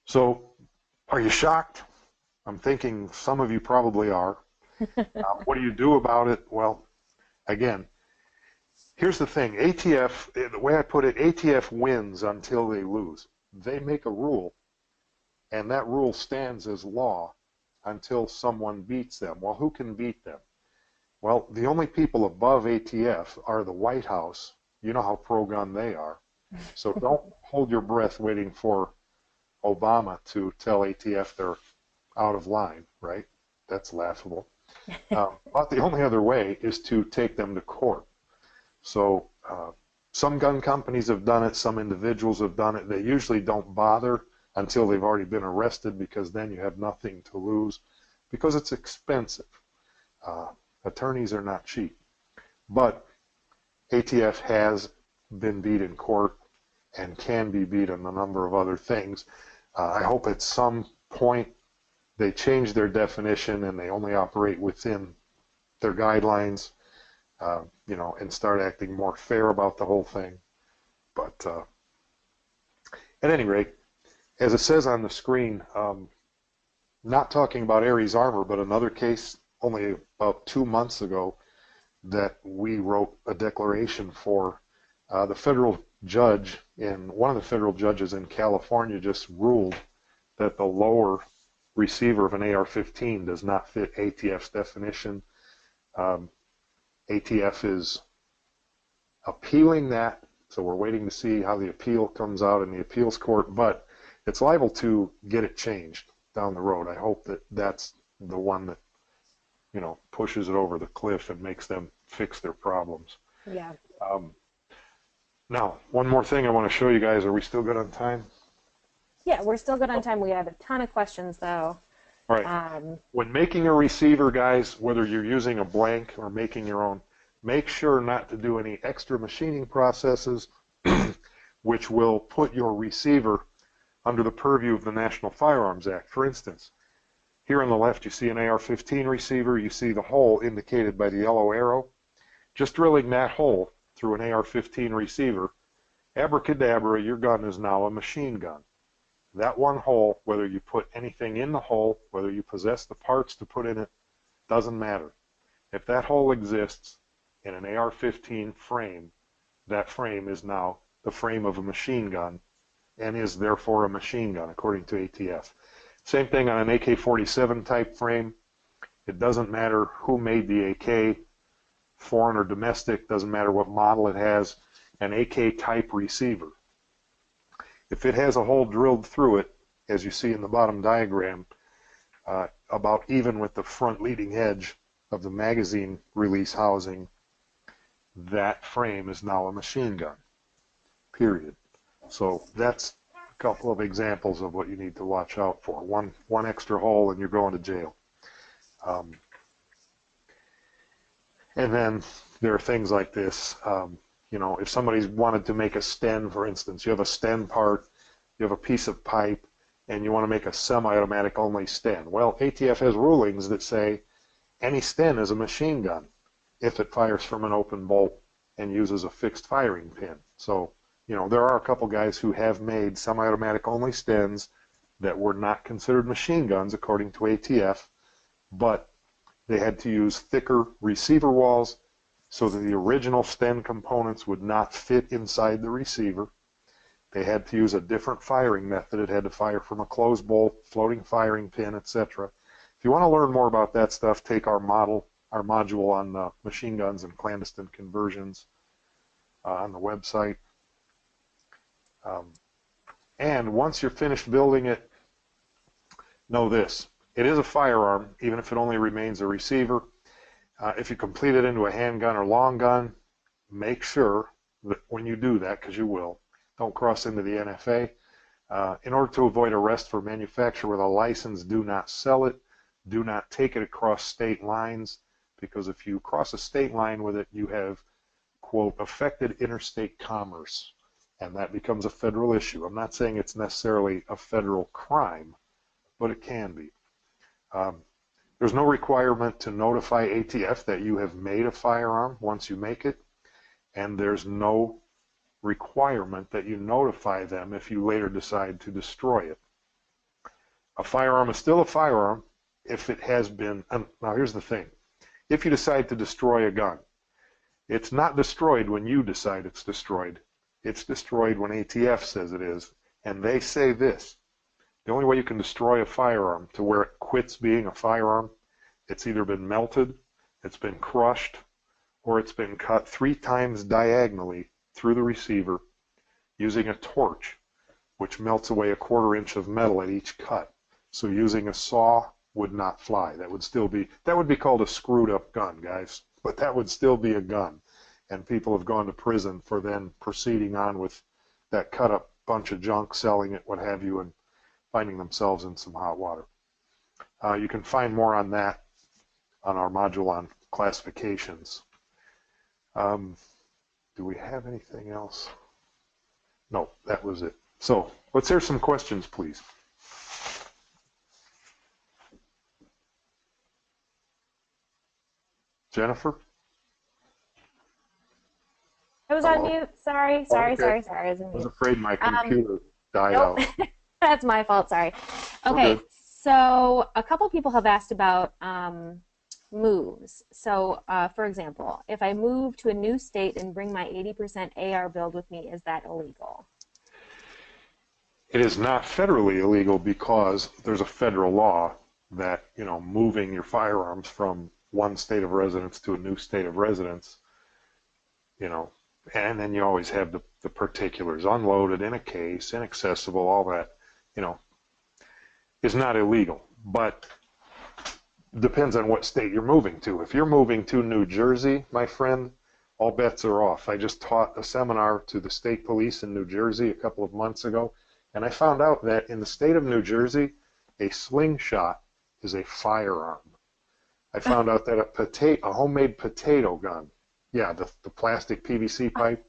So are you shocked? I'm thinking some of you probably are. What do you do about it? Well, again, here's the thing. ATF, the way I put it, ATF wins until they lose. They make a rule, and that rule stands as law until someone beats them. Well, who can beat them? Well, the only people above ATF are the White House. You know how pro-gun they are. So don't hold your breath waiting for Obama to tell ATF they're out of line, right? That's laughable. But the only other way is to take them to court. So some gun companies have done it, some individuals have done it. They usually don't bother until they've already been arrested, because then you have nothing to lose, because it's expensive. Attorneys are not cheap. But ATF has been beat in court and can be beat on a number of other things. I hope at some point they change their definition and they only operate within their guidelines, you know, and start acting more fair about the whole thing. But at any rate, as it says on the screen, not talking about Aries Armor, but another case only about 2 months ago that we wrote a declaration for. The federal judge, one of the federal judges in California just ruled that the lower receiver of an AR-15 does not fit ATF's definition. ATF is appealing that, so we're waiting to see how the appeal comes out in the appeals court, but it's liable to get it changed down the road. I hope that that's the one that, you know, pushes it over the cliff and makes them fix their problems. Yeah. Now, one more thing I want to show you guys. Are we still good on time? Yeah, we're still good on time. We have a ton of questions, though. All right. When making a receiver, guys, whether you're using a blank or making your own, make sure not to do any extra machining processes which will put your receiver under the purview of the National Firearms Act. For instance, here on the left you see an AR-15 receiver. You see the hole indicated by the yellow arrow. Just drilling that hole through an AR-15 receiver, abracadabra, your gun is now a machine gun. That one hole, whether you put anything in the hole, whether you possess the parts to put in it, doesn't matter. If that hole exists in an AR-15 frame, that frame is now the frame of a machine gun and is therefore a machine gun according to ATF. Same thing on an AK-47 type frame. It doesn't matter who made the AK, foreign or domestic, doesn't matter what model it has, an AK type receiver. If it has a hole drilled through it, as you see in the bottom diagram, about even with the front leading edge of the magazine release housing, that frame is now a machine gun, period. So that's a couple of examples of what you need to watch out for. One extra hole and you're going to jail. And then there are things like this. You know, if somebody's wanted to make a sten, for instance, you have a sten part, you have a piece of pipe, and you want to make a semi-automatic only sten. Well, ATF has rulings that say any sten is a machine gun if it fires from an open bolt and uses a fixed firing pin. So, you know, there are a couple guys who have made semi-automatic only stens that were not considered machine guns according to ATF, but they had to use thicker receiver walls so that the original sten components would not fit inside the receiver. They had to use a different firing method. It had to fire from a closed bolt, floating firing pin, etc. If you want to learn more about that stuff, take our module on machine guns and clandestine conversions on the website. And once you're finished building it, know this. It is a firearm, even if it only remains a receiver. If you complete it into a handgun or long gun, make sure that when you do that, because you will, don't cross into the NFA. In order to avoid arrest for manufacture with a license, do not sell it. Do not take it across state lines, because if you cross a state line with it, you have, quote, affected interstate commerce, and that becomes a federal issue. I'm not saying it's necessarily a federal crime, but it can be. There's no requirement to notify ATF that you have made a firearm once you make it, and there's no requirement that you notify them if you later decide to destroy it. A firearm is still a firearm if it has been, now here's the thing, if you decide to destroy a gun, it's not destroyed when you decide it's destroyed. It's destroyed when ATF says it is, and they say this: the only way you can destroy a firearm to where it quits being a firearm, it's either been melted, it's been crushed, or it's been cut 3 times diagonally through the receiver using a torch, which melts away a 1/4 inch of metal at each cut. So using a saw would not fly. That would be called a screwed up gun, guys. But that would still be a gun. And people have gone to prison for then proceeding on with that cut up bunch of junk, selling it, what have you, and finding themselves in some hot water. You can find more on that on our module on classifications. Do we have anything else? No, that was it. So let's hear some questions, please. Jennifer? I was on mute. Sorry. Okay. I was on mute. I was afraid my computer died nope. out. That's my fault. Sorry. Okay. So a couple people have asked about moves. So, for example, if I move to a new state and bring my 80% AR build with me, is that illegal? It is not federally illegal because there's a federal law that, moving your firearms from one state of residence to a new state of residence, and then you always have the particulars, unloaded, in a case, inaccessible, all that, is not illegal. But depends on what state you're moving to. If you're moving to New Jersey, my friend, all bets are off. I just taught a seminar to the state police in New Jersey a couple of months ago, and I found out that in the state of New Jersey, a slingshot is a firearm. I found out that a homemade potato gun, yeah, the plastic PVC pipe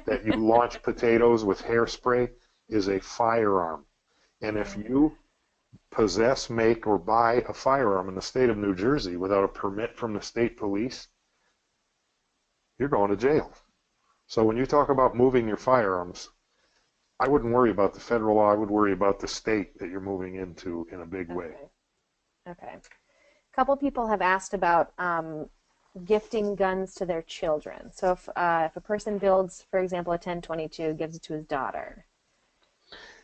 that you launch potatoes with hairspray, is a firearm. And if you possess, make, or buy a firearm in the state of New Jersey without a permit from the state police, you're going to jail. So when you talk about moving your firearms, I wouldn't worry about the federal law. I would worry about the state that you're moving into in a big way. Okay. A couple people have asked about gifting guns to their children. So if a person builds, for example, a 10/22, gives it to his daughter.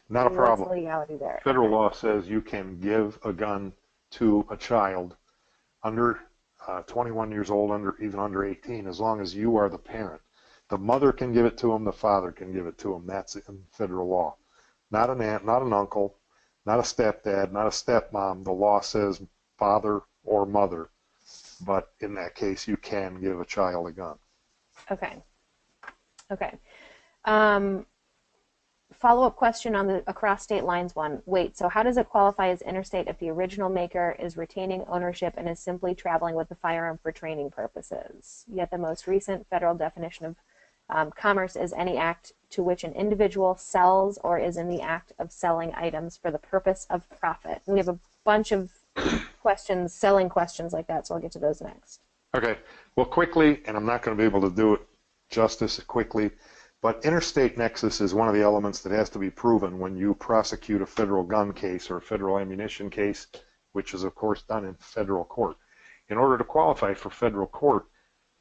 Not a problem. What's the legality there? Federal law says you can give a gun to a child under 21 years old, even under 18, as long as you are the parent. The mother can give it to him, the father can give it to him. That's in federal law. Not an aunt, not an uncle, not a stepdad, not a stepmom. The law says father or mother, but in that case, you can give a child a gun. Okay. Follow-up question on the across state lines one. Wait, so how does it qualify as interstate if the original maker is retaining ownership and is simply traveling with the firearm for training purposes? Yet the most recent federal definition of commerce is any act to which an individual sells or is in the act of selling items for the purpose of profit. We have a bunch of questions, selling questions like that, so I'll get to those next. Okay. Well, quickly, and I'm not going to be able to do it justice quickly, but interstate nexus is one of the elements that has to be proven when you prosecute a federal gun case or a federal ammunition case, which is, of course, done in federal court. In order to qualify for federal court,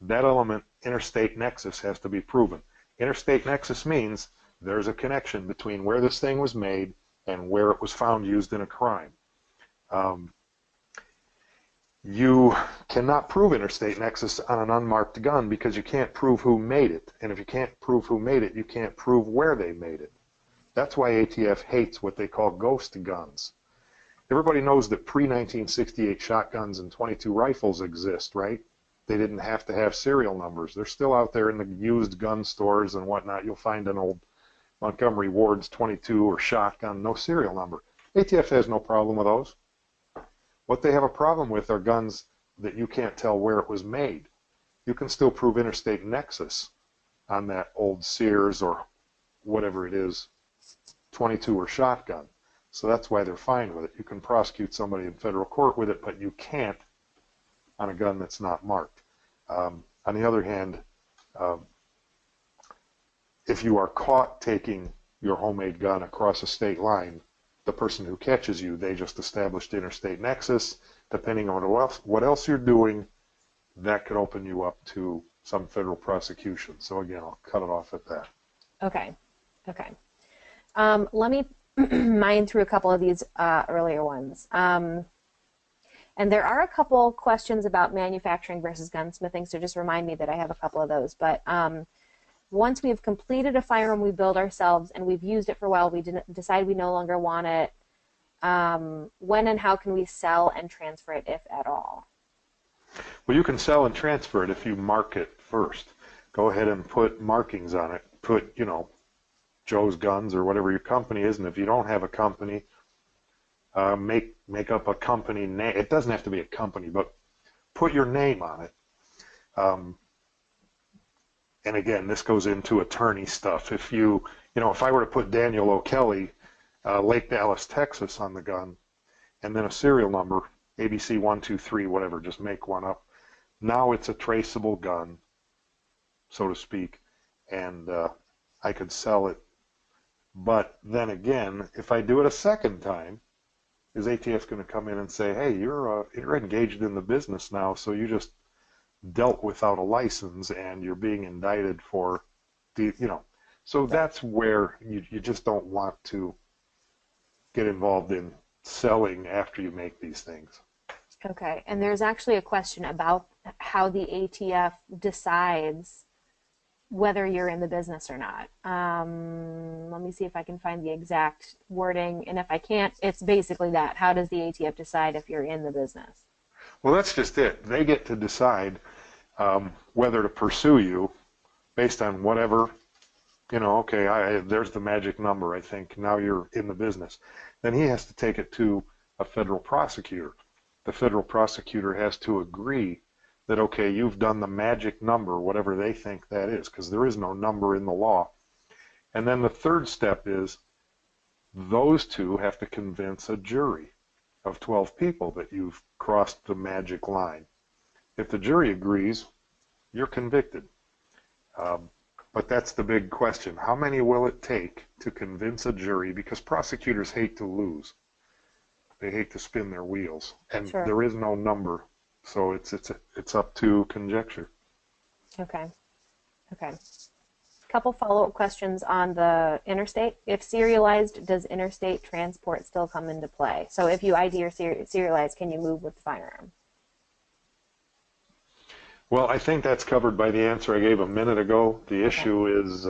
that element, interstate nexus, has to be proven. Interstate nexus means there's a connection between where this thing was made and where it was found used in a crime. You cannot prove interstate nexus on an unmarked gun because you can't prove who made it. And if you can't prove who made it, you can't prove where they made it. That's why ATF hates what they call ghost guns. Everybody knows that pre-1968 shotguns and .22 rifles exist, right? They didn't have to have serial numbers. They're still out there in the used gun stores and whatnot. You'll find an old Montgomery Ward's .22 or shotgun, no serial number. ATF has no problem with those. What they have a problem with are guns that you can't tell where it was made. You can still prove interstate nexus on that old Sears or whatever it is, .22 or shotgun. So that's why they're fine with it. You can prosecute somebody in federal court with it, but you can't on a gun that's not marked. On the other hand, if you are caught taking your homemade gun across a state line, the person who catches you, they just established interstate nexus. Depending on what else you're doing, that could open you up to some federal prosecution. So again, I'll cut it off at that. Okay. Let me mine through a couple of these earlier ones. And there are a couple questions about manufacturing versus gunsmithing, so just remind me that I have a couple of those. But once we've completed a firearm we build ourselves and we've used it for a while, we decide we no longer want it, when and how can we sell and transfer it, if at all? Well, you can sell and transfer it if you mark it first. Go ahead and put markings on it. Put, Joe's Guns or whatever your company is, and if you don't have a company, make up a company name. It doesn't have to be a company, but put your name on it. And again, this goes into attorney stuff. If if I were to put Daniel O'Kelly, Lake Dallas, Texas on the gun, and then a serial number, ABC 123, whatever, just make one up. Now it's a traceable gun, so to speak, and I could sell it. But then again, if I do it a second time, is ATF going to come in and say, hey, you're engaged in the business now, so you just dealt without a license and you're being indicted for so that's where you just don't want to get involved in selling after you make these things. Okay, and there's actually a question about how the ATF decides whether you're in the business or not. Let me see if I can find the exact wording, and if I can't, it's basically that. How does the ATF decide if you're in the business? Well, that's just it. They get to decide whether to pursue you based on whatever, okay, there's the magic number, I think. Now you're in the business. Then he has to take it to a federal prosecutor. The federal prosecutor has to agree that, okay, you've done the magic number, whatever they think that is, because there is no number in the law. And then the third step is those two have to convince a jury of 12 people that you've crossed the magic line. If the jury agrees, you're convicted. But that's the big question. How many will it take to convince a jury? Because prosecutors hate to lose. They hate to spin their wheels. And Sure. There is no number. So it's up to conjecture. Okay. Couple follow-up questions on the interstate. If serialized, does interstate transport still come into play? So if you ID or serialize, can you move with the firearm? Well, I think that's covered by the answer I gave a minute ago. The issue is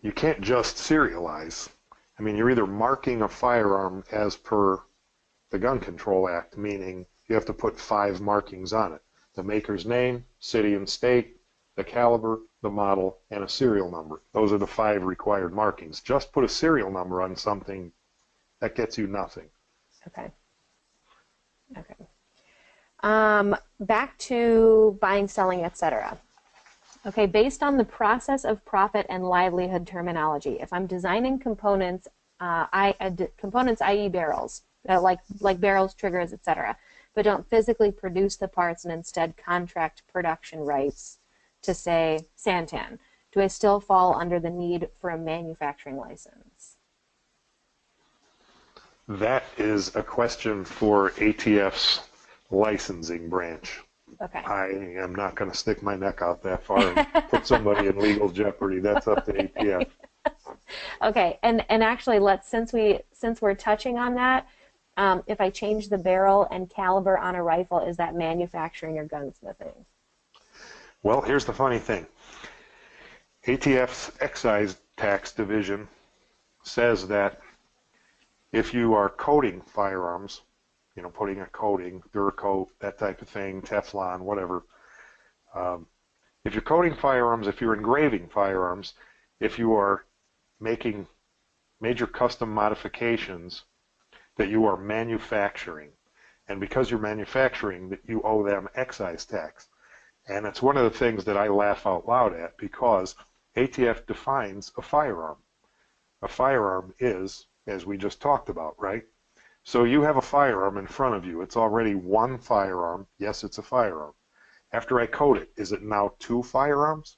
you can't just serialize. I mean, you're either marking a firearm as per the Gun Control Act, meaning you have to put 5 markings on it. The maker's name, city and state, the caliber, the model, and a serial number. Those are the 5 required markings. Just put a serial number on something, that gets you nothing. Okay. Back to buying, selling, etc. Okay, based on the process of profit and livelihood terminology, if I'm designing components, i.e. barrels, like barrels, triggers, etc., but don't physically produce the parts and instead contract production rights to, say, Santan, do I still fall under the need for a manufacturing license? That is a question for ATF's licensing branch. Okay. I am not going to stick my neck out that far and put somebody in legal jeopardy. That's up to ATF. Okay, and actually, since we're touching on that, if I change the barrel and caliber on a rifle, is that manufacturing or gunsmithing? Well, here's the funny thing. ATF's excise tax division says that if you are coating firearms, putting a coating, Duracoat, that type of thing, Teflon, whatever. If you're coating firearms, if you're engraving firearms, if you are making major custom modifications, that you are manufacturing. And because you're manufacturing, that you owe them excise tax. And it's one of the things that I laugh out loud at, because ATF defines a firearm. A firearm is, as we just talked about, right? So you have a firearm in front of you. It's already one firearm. Yes, it's a firearm. After I coat it, is it now 2 firearms?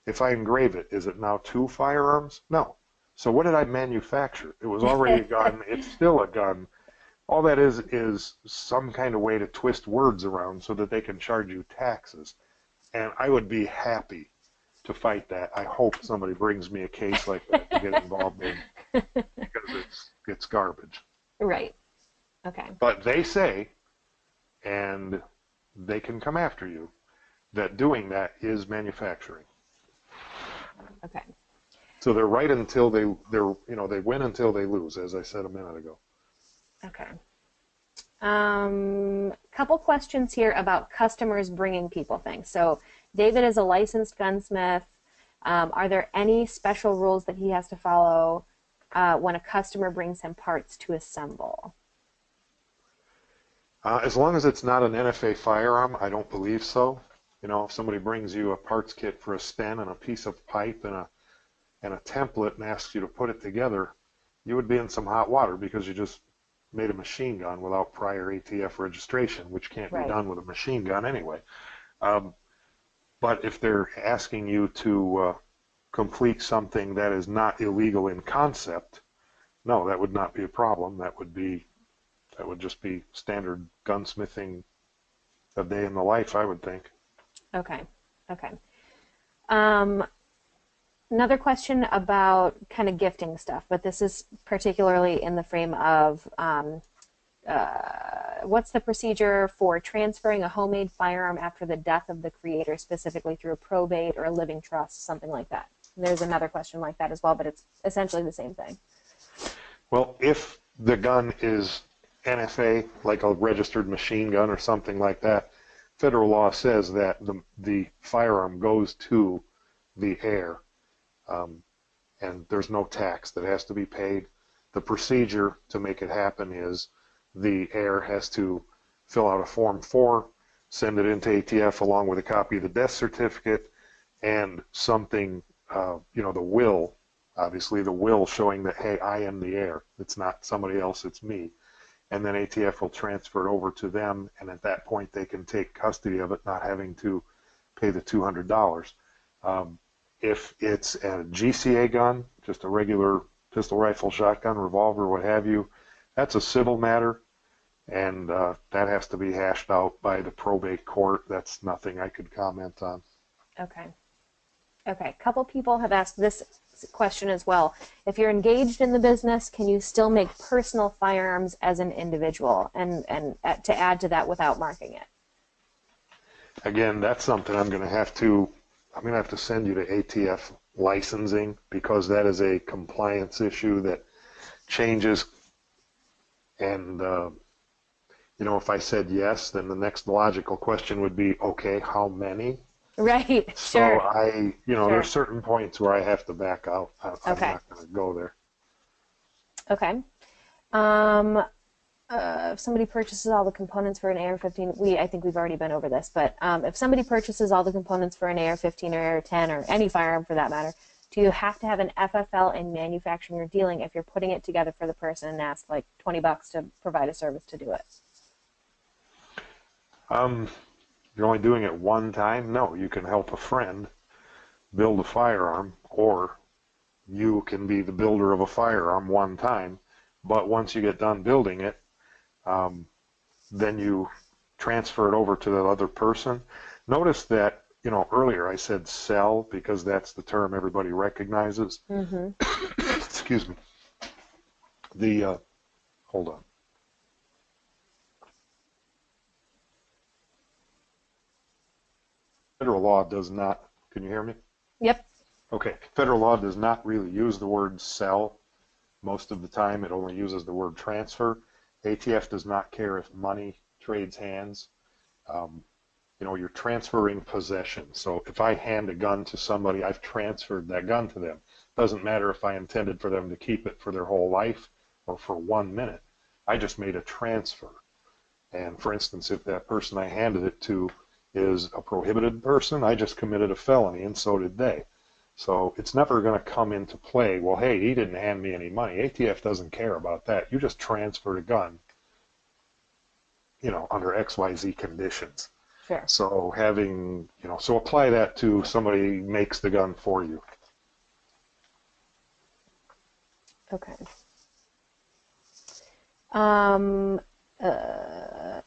If I engrave it, is it now 2 firearms? No. So what did I manufacture? It was already a gun. It's still a gun. All that is some kind of way to twist words around so that they can charge you taxes. And I would be happy to fight that. I hope somebody brings me a case like that to get involved in, because it's garbage. Right. Okay. But they say, and they can come after you, that doing that is manufacturing. Okay. So they're right until they win until they lose, as I said a minute ago. Okay. Couple questions here about customers bringing people things. So David is a licensed gunsmith. Are there any special rules that he has to follow when a customer brings him parts to assemble? As long as it's not an NFA firearm, I don't believe so. If somebody brings you a parts kit for a sten and a piece of pipe and a template and asks you to put it together, you would be in some hot water because you just made a machine gun without prior ATF registration, which can't be done with a machine gun anyway. But if they're asking you to complete something that is not illegal in concept, no, that would not be a problem. That would just be standard gunsmithing, a day in the life, I would think. Okay. Okay. Another question about kind of gifting stuff, but this is particularly in the frame of what's the procedure for transferring a homemade firearm after the death of the creator, specifically through a probate or a living trust, something like that. There's another question like that as well, but it's essentially the same thing. Well, if the gun is NFA, like a registered machine gun or something like that, federal law says that the firearm goes to the heir, and there's no tax that has to be paid. The procedure to make it happen is the heir has to fill out a Form 4, send it into ATF along with a copy of the death certificate and something, the will, obviously the will showing that, hey, I am the heir. It's not somebody else, it's me. And then ATF will transfer it over to them, and at that point they can take custody of it, not having to pay the $200. If it's a GCA gun, just a regular pistol, rifle, shotgun, revolver, what have you, that's a civil matter, and that has to be hashed out by the probate court. That's nothing I could comment on. Okay. Okay. A couple people have asked this question as well. If you're engaged in the business, can you still make personal firearms as an individual, and to add to that without marking it? Again, that's something I'm going to have to send you to ATF licensing, because that is a compliance issue that changes. And, if I said yes, then the next logical question would be, okay, how many? Right, so sure. There's certain points where I have to back out. I'm Okay. not going to go there. Okay. If somebody purchases all the components for an AR-15, I think we've already been over this, but if somebody purchases all the components for an AR-15 or AR-10 or any firearm for that matter, do you have to have an FFL in manufacturing or dealing if you're putting it together for the person and ask like $20 to provide a service to do it? You're only doing it one time? No, you can help a friend build a firearm, or you can be the builder of a firearm one time, but once you get done building it, then you transfer it over to the other person. Notice that, earlier I said sell because that's the term everybody recognizes. Mm-hmm. Excuse me. Hold on. Federal law does not, can you hear me? Yep. Okay. Federal law does not really use the word sell. Most of the time it only uses the word transfer. ATF does not care if money trades hands. You're transferring possession. So if I hand a gun to somebody, I've transferred that gun to them. Doesn't matter if I intended for them to keep it for their whole life or for 1 minute. I just made a transfer. And for instance, if that person I handed it to is a prohibited person, I just committed a felony, and so did they. So it's never going to come into play, well, hey, he didn't hand me any money. ATF doesn't care about that. You just transferred a gun, under XYZ conditions. Sure. So so apply that to somebody who makes the gun for you. Okay.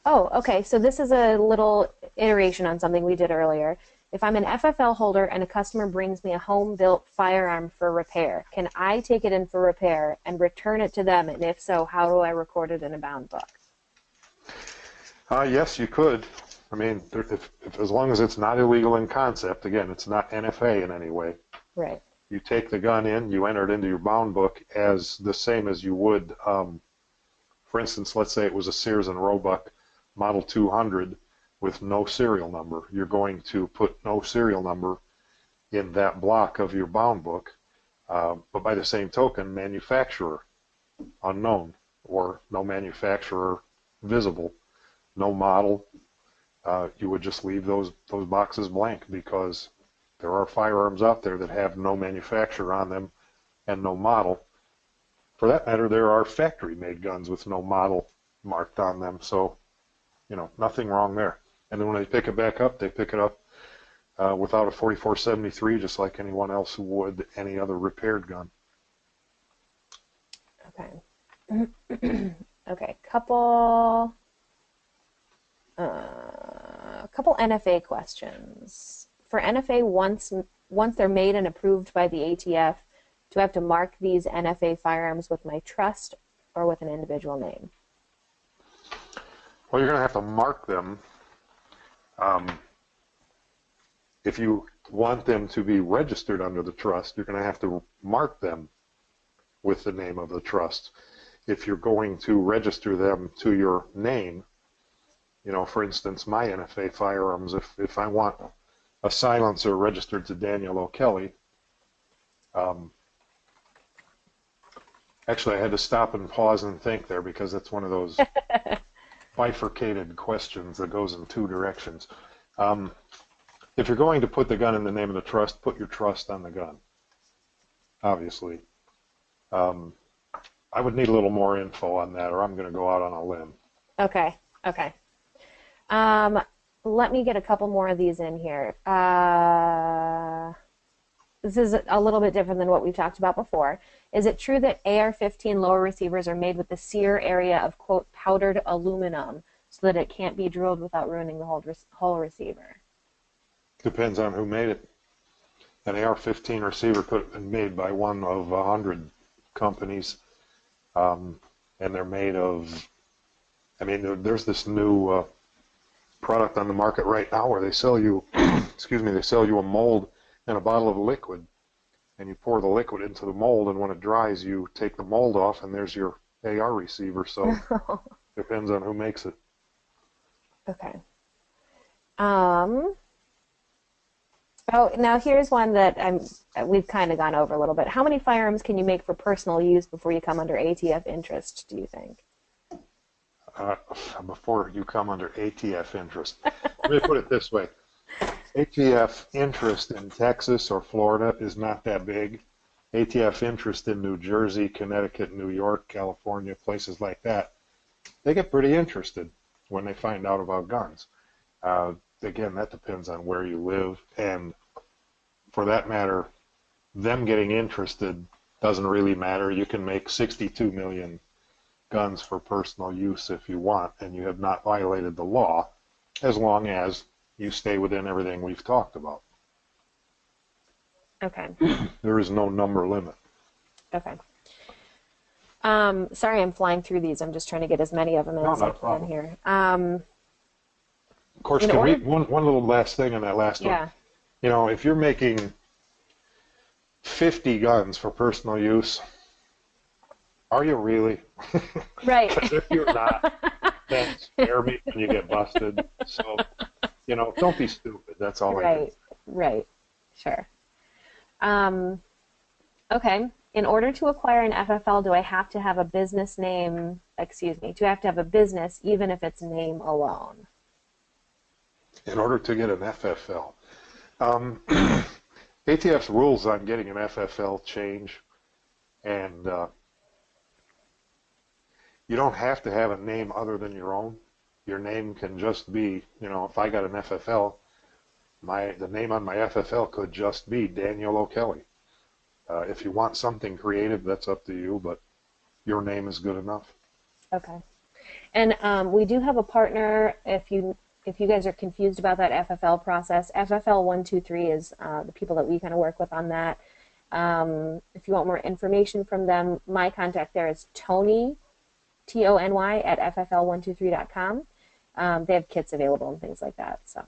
Okay. So this is a little iteration on something we did earlier. If I'm an FFL holder and a customer brings me a home-built firearm for repair, can I take it in for repair and return it to them? And if so, how do I record it in a bound book? Yes, you could. I mean, as long as it's not illegal in concept, again, it's not NFA in any way. Right. You take the gun in, you enter it into your bound book as the same as you would, for instance, let's say it was a Sears and Roebuck Model 200 with no serial number. You're going to put no serial number in that block of your bound book, but by the same token, manufacturer unknown or no manufacturer visible, no model. You would just leave those boxes blank because there are firearms out there that have no manufacturer on them and no model. For that matter, there are factory-made guns with no model marked on them, so, you know, nothing wrong there. And then when they pick it back up, they pick it up without a 4473, just like anyone else who would any other repaired gun. Okay. Okay, couple NFA questions. For NFA, once they're made and approved by the ATF, do I have to mark these NFA firearms with my trust or with an individual name? Well, you're going to have to mark them. If you want them to be registered under the trust, you're going to have to mark them with the name of the trust. If you're going to register them to your name, you know, for instance, my NFA firearms, if I want a silencer registered to Daniel O'Kelly, actually, I had to stop and pause and think there because that's one of those bifurcated questions that goes in two directions. If you're going to put the gun in the name of the trust, put your trust on the gun, obviously. I would need a little more info on that, or I'm going to go out on a limb. Okay, okay. Let me get a couple more of these in here. This is a little bit different than what we've talked about before. Is it true that AR-15 lower receivers are made with the sear area of, quote, powdered aluminum so that it can't be drilled without ruining the whole receiver? Depends on who made it. An AR-15 receiver could have been made by one of 100 companies, and they're made of, I mean, there's this new product on the market right now where they sell you, excuse me, they sell you a mold and a bottle of liquid, and you pour the liquid into the mold, and when it dries, you take the mold off, and there's your AR receiver. So depends on who makes it. Okay. Oh, now here's one that we've kind of gone over a little bit. How many firearms can you make for personal use before you come under ATF interest, do you think? Before you come under ATF interest. Let me put it this way. ATF interest in Texas or Florida is not that big. ATF interest in New Jersey, Connecticut, New York, California, places like that, they get pretty interested when they find out about guns. Again, that depends on where you live, and for that matter, them getting interested doesn't really matter. You can make 62 million guns for personal use if you want, and you have not violated the law, as long as you stay within everything we've talked about. Okay. There is no number limit. Okay. Sorry, I'm flying through these. I'm just trying to get as many of them as I can here. Of course, one little last thing on that last one. You know, if you're making 50 guns for personal use, are you really? Right. If you're not, then scare me when you get busted. So, you know, don't be stupid. That's all I do. Right. Sure. Okay. In order to acquire an FFL, do I have to have a business name? Excuse me. Do I have to have a business, even if it's name alone? In order to get an FFL, ATF's rules on getting an FFL change, and you don't have to have a name other than your own. Your name can just be, you know, if I got an FFL, the name on my FFL could just be Daniel O'Kelly. If you want something creative, that's up to you, but your name is good enough. Okay. And we do have a partner. If you guys are confused about that FFL process, FFL 123 is the people that we kind of work with on that. If you want more information from them, my contact there is Tony, Tony, at ffl123.com. They have kits available and things like that. So,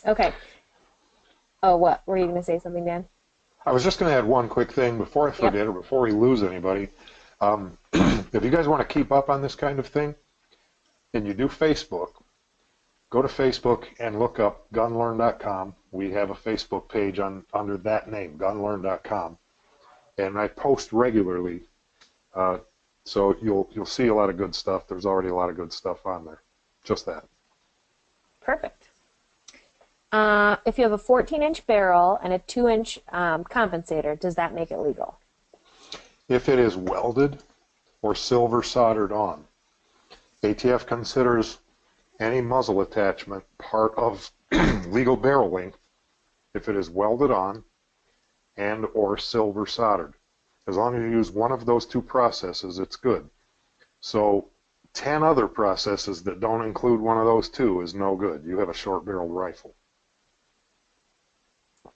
okay. Oh, what? Were you going to say something, Dan? I was just going to add one quick thing before I forget or before we lose anybody. If you guys want to keep up on this kind of thing, and you do Facebook, go to Facebook and look up GunLearn.com. We have a Facebook page under that name, GunLearn.com, and I post regularly. So you'll see a lot of good stuff. There's already a lot of good stuff on there. Just that. Perfect. If you have a 14-inch barrel and a 2-inch compensator, does that make it legal? If it is welded or silver soldered on, ATF considers any muzzle attachment part of legal barrel length if it is welded on and or silver soldered. As long as you use one of those two processes, it's good. So 10 other processes that don't include one of those two is no good. You have a short-barreled rifle.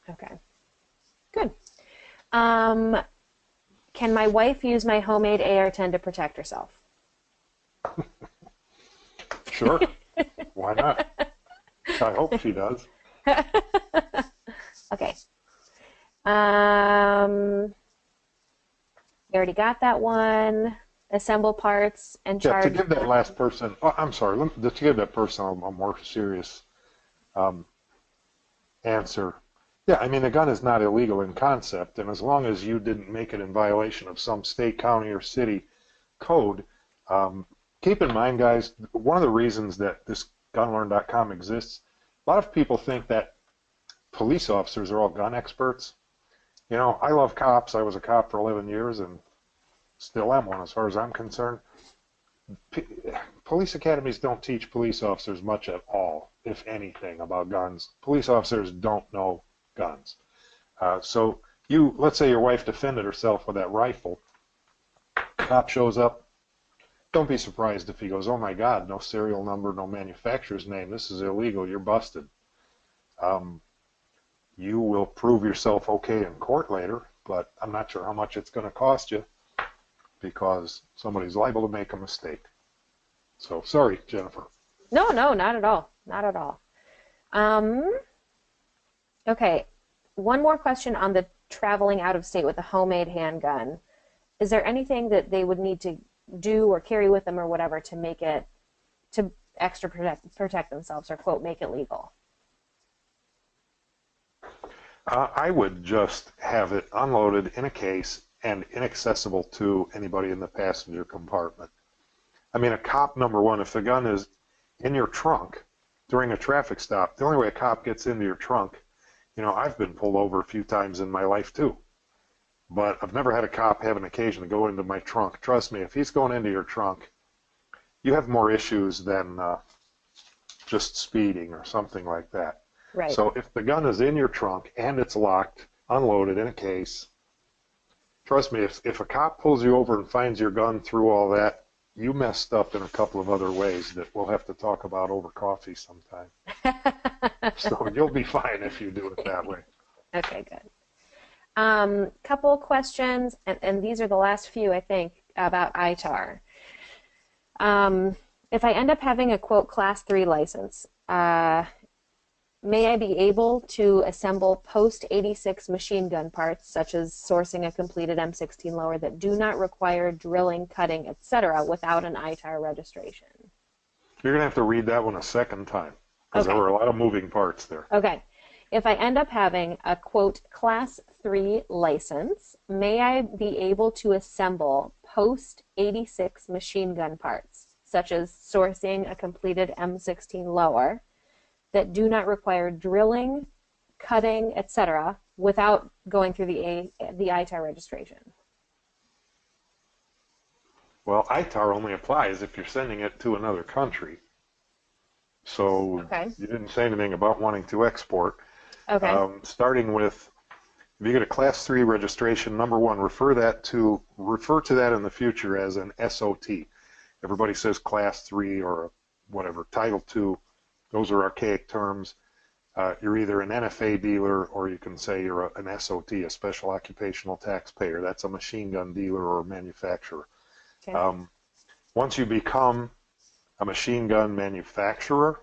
Okay. Good. Can my wife use my homemade AR-10 to protect herself? Sure. Why not? I hope she does. Okay. You already got that one. Assemble parts and charge. Yeah, to give that last person, I'm sorry, to give that person a more serious answer. Yeah, I mean, the gun is not illegal in concept, and as long as you didn't make it in violation of some state, county, or city code, keep in mind, guys, one of the reasons that this GunLearn.com exists, a lot of people think that police officers are all gun experts. You know, I love cops. I was a cop for 11 years and still am one as far as I'm concerned. Police academies don't teach police officers much at all, if anything, about guns. Police officers don't know guns. So let's say your wife defended herself with that rifle. Cop shows up. Don't be surprised if he goes, "Oh my God, no serial number, no manufacturer's name. This is illegal. You're busted." You will prove yourself okay in court later, but I'm not sure how much it's going to cost you because somebody's liable to make a mistake. So sorry, Jennifer. No, not at all. Not at all. Okay, one more question on the traveling out of state with a homemade handgun. Is there anything that they would need to do or carry with them or whatever to make it, to extra protect themselves or, quote, make it legal? I would just have it unloaded in a case and inaccessible to anybody in the passenger compartment. I mean, a cop, number one, if the gun is in your trunk during a traffic stop, the only way a cop gets into your trunk, you know, I've been pulled over a few times in my life too, but I've never had a cop have an occasion to go into my trunk. Trust me, if he's going into your trunk, you have more issues than just speeding or something like that. Right. So if the gun is in your trunk and it's locked, unloaded in a case, trust me, if a cop pulls you over and finds your gun through all that, you messed up in a couple of other ways that we'll have to talk about over coffee sometime. So you'll be fine if you do it that way. Okay, good. Couple questions, and these are the last few, I think, about ITAR. If I end up having a, quote, Class 3 license, may I be able to assemble post-86 machine gun parts, such as sourcing a completed M16 lower that do not require drilling, cutting, etc., without an ITAR registration? You're going to have to read that one a second time, because there were a lot of moving parts there. Okay. If I end up having a, quote, Class 3 license, may I be able to assemble post-86 machine gun parts, such as sourcing a completed M16 lower, that do not require drilling, cutting, etc., without going through the ITAR registration? Well, ITAR only applies if you're sending it to another country. So you didn't say anything about wanting to export. Okay. Starting with, if you get a Class 3 registration, number one, refer to that in the future as an SOT. Everybody says Class 3 or whatever, Title 2. Those are archaic terms. You're either an NFA dealer or you can say you're an SOT, a special occupational taxpayer. That's a machine gun dealer or manufacturer. Okay. Once you become a machine gun manufacturer,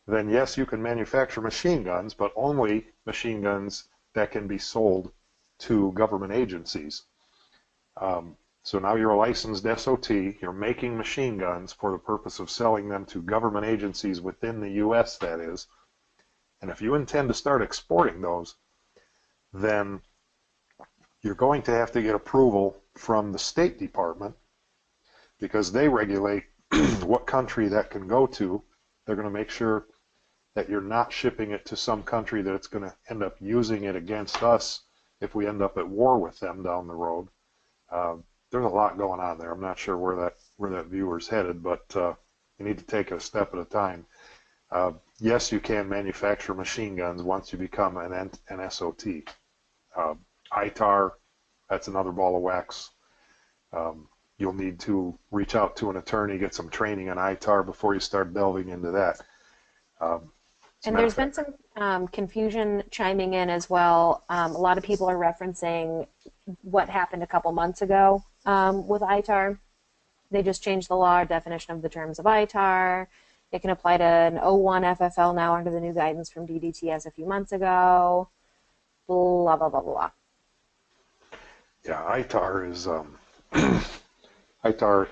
then yes, you can manufacture machine guns, but only machine guns that can be sold to government agencies. So now you're a licensed SOT, you're making machine guns for the purpose of selling them to government agencies within the U.S., that is. And if you intend to start exporting those, then you're going to have to get approval from the State Department, because they regulate what country that can go to. They're going to make sure that you're not shipping it to some country that it's going to end up using it against us if we end up at war with them down the road. There's a lot going on there. I'm not sure where that viewer's headed, but you need to take it a step at a time. Yes, you can manufacture machine guns once you become an SOT. ITAR, that's another ball of wax. You'll need to reach out to an attorney, get some training on ITAR before you start delving into that. And there's been some confusion chiming in as well. A lot of people are referencing what happened a couple months ago with ITAR. They just changed the law or definition of the terms of ITAR. It can apply to an 01 FFL now under the new guidance from DDTS a few months ago. Blah, blah, blah, blah. Yeah, ITAR is, ITAR,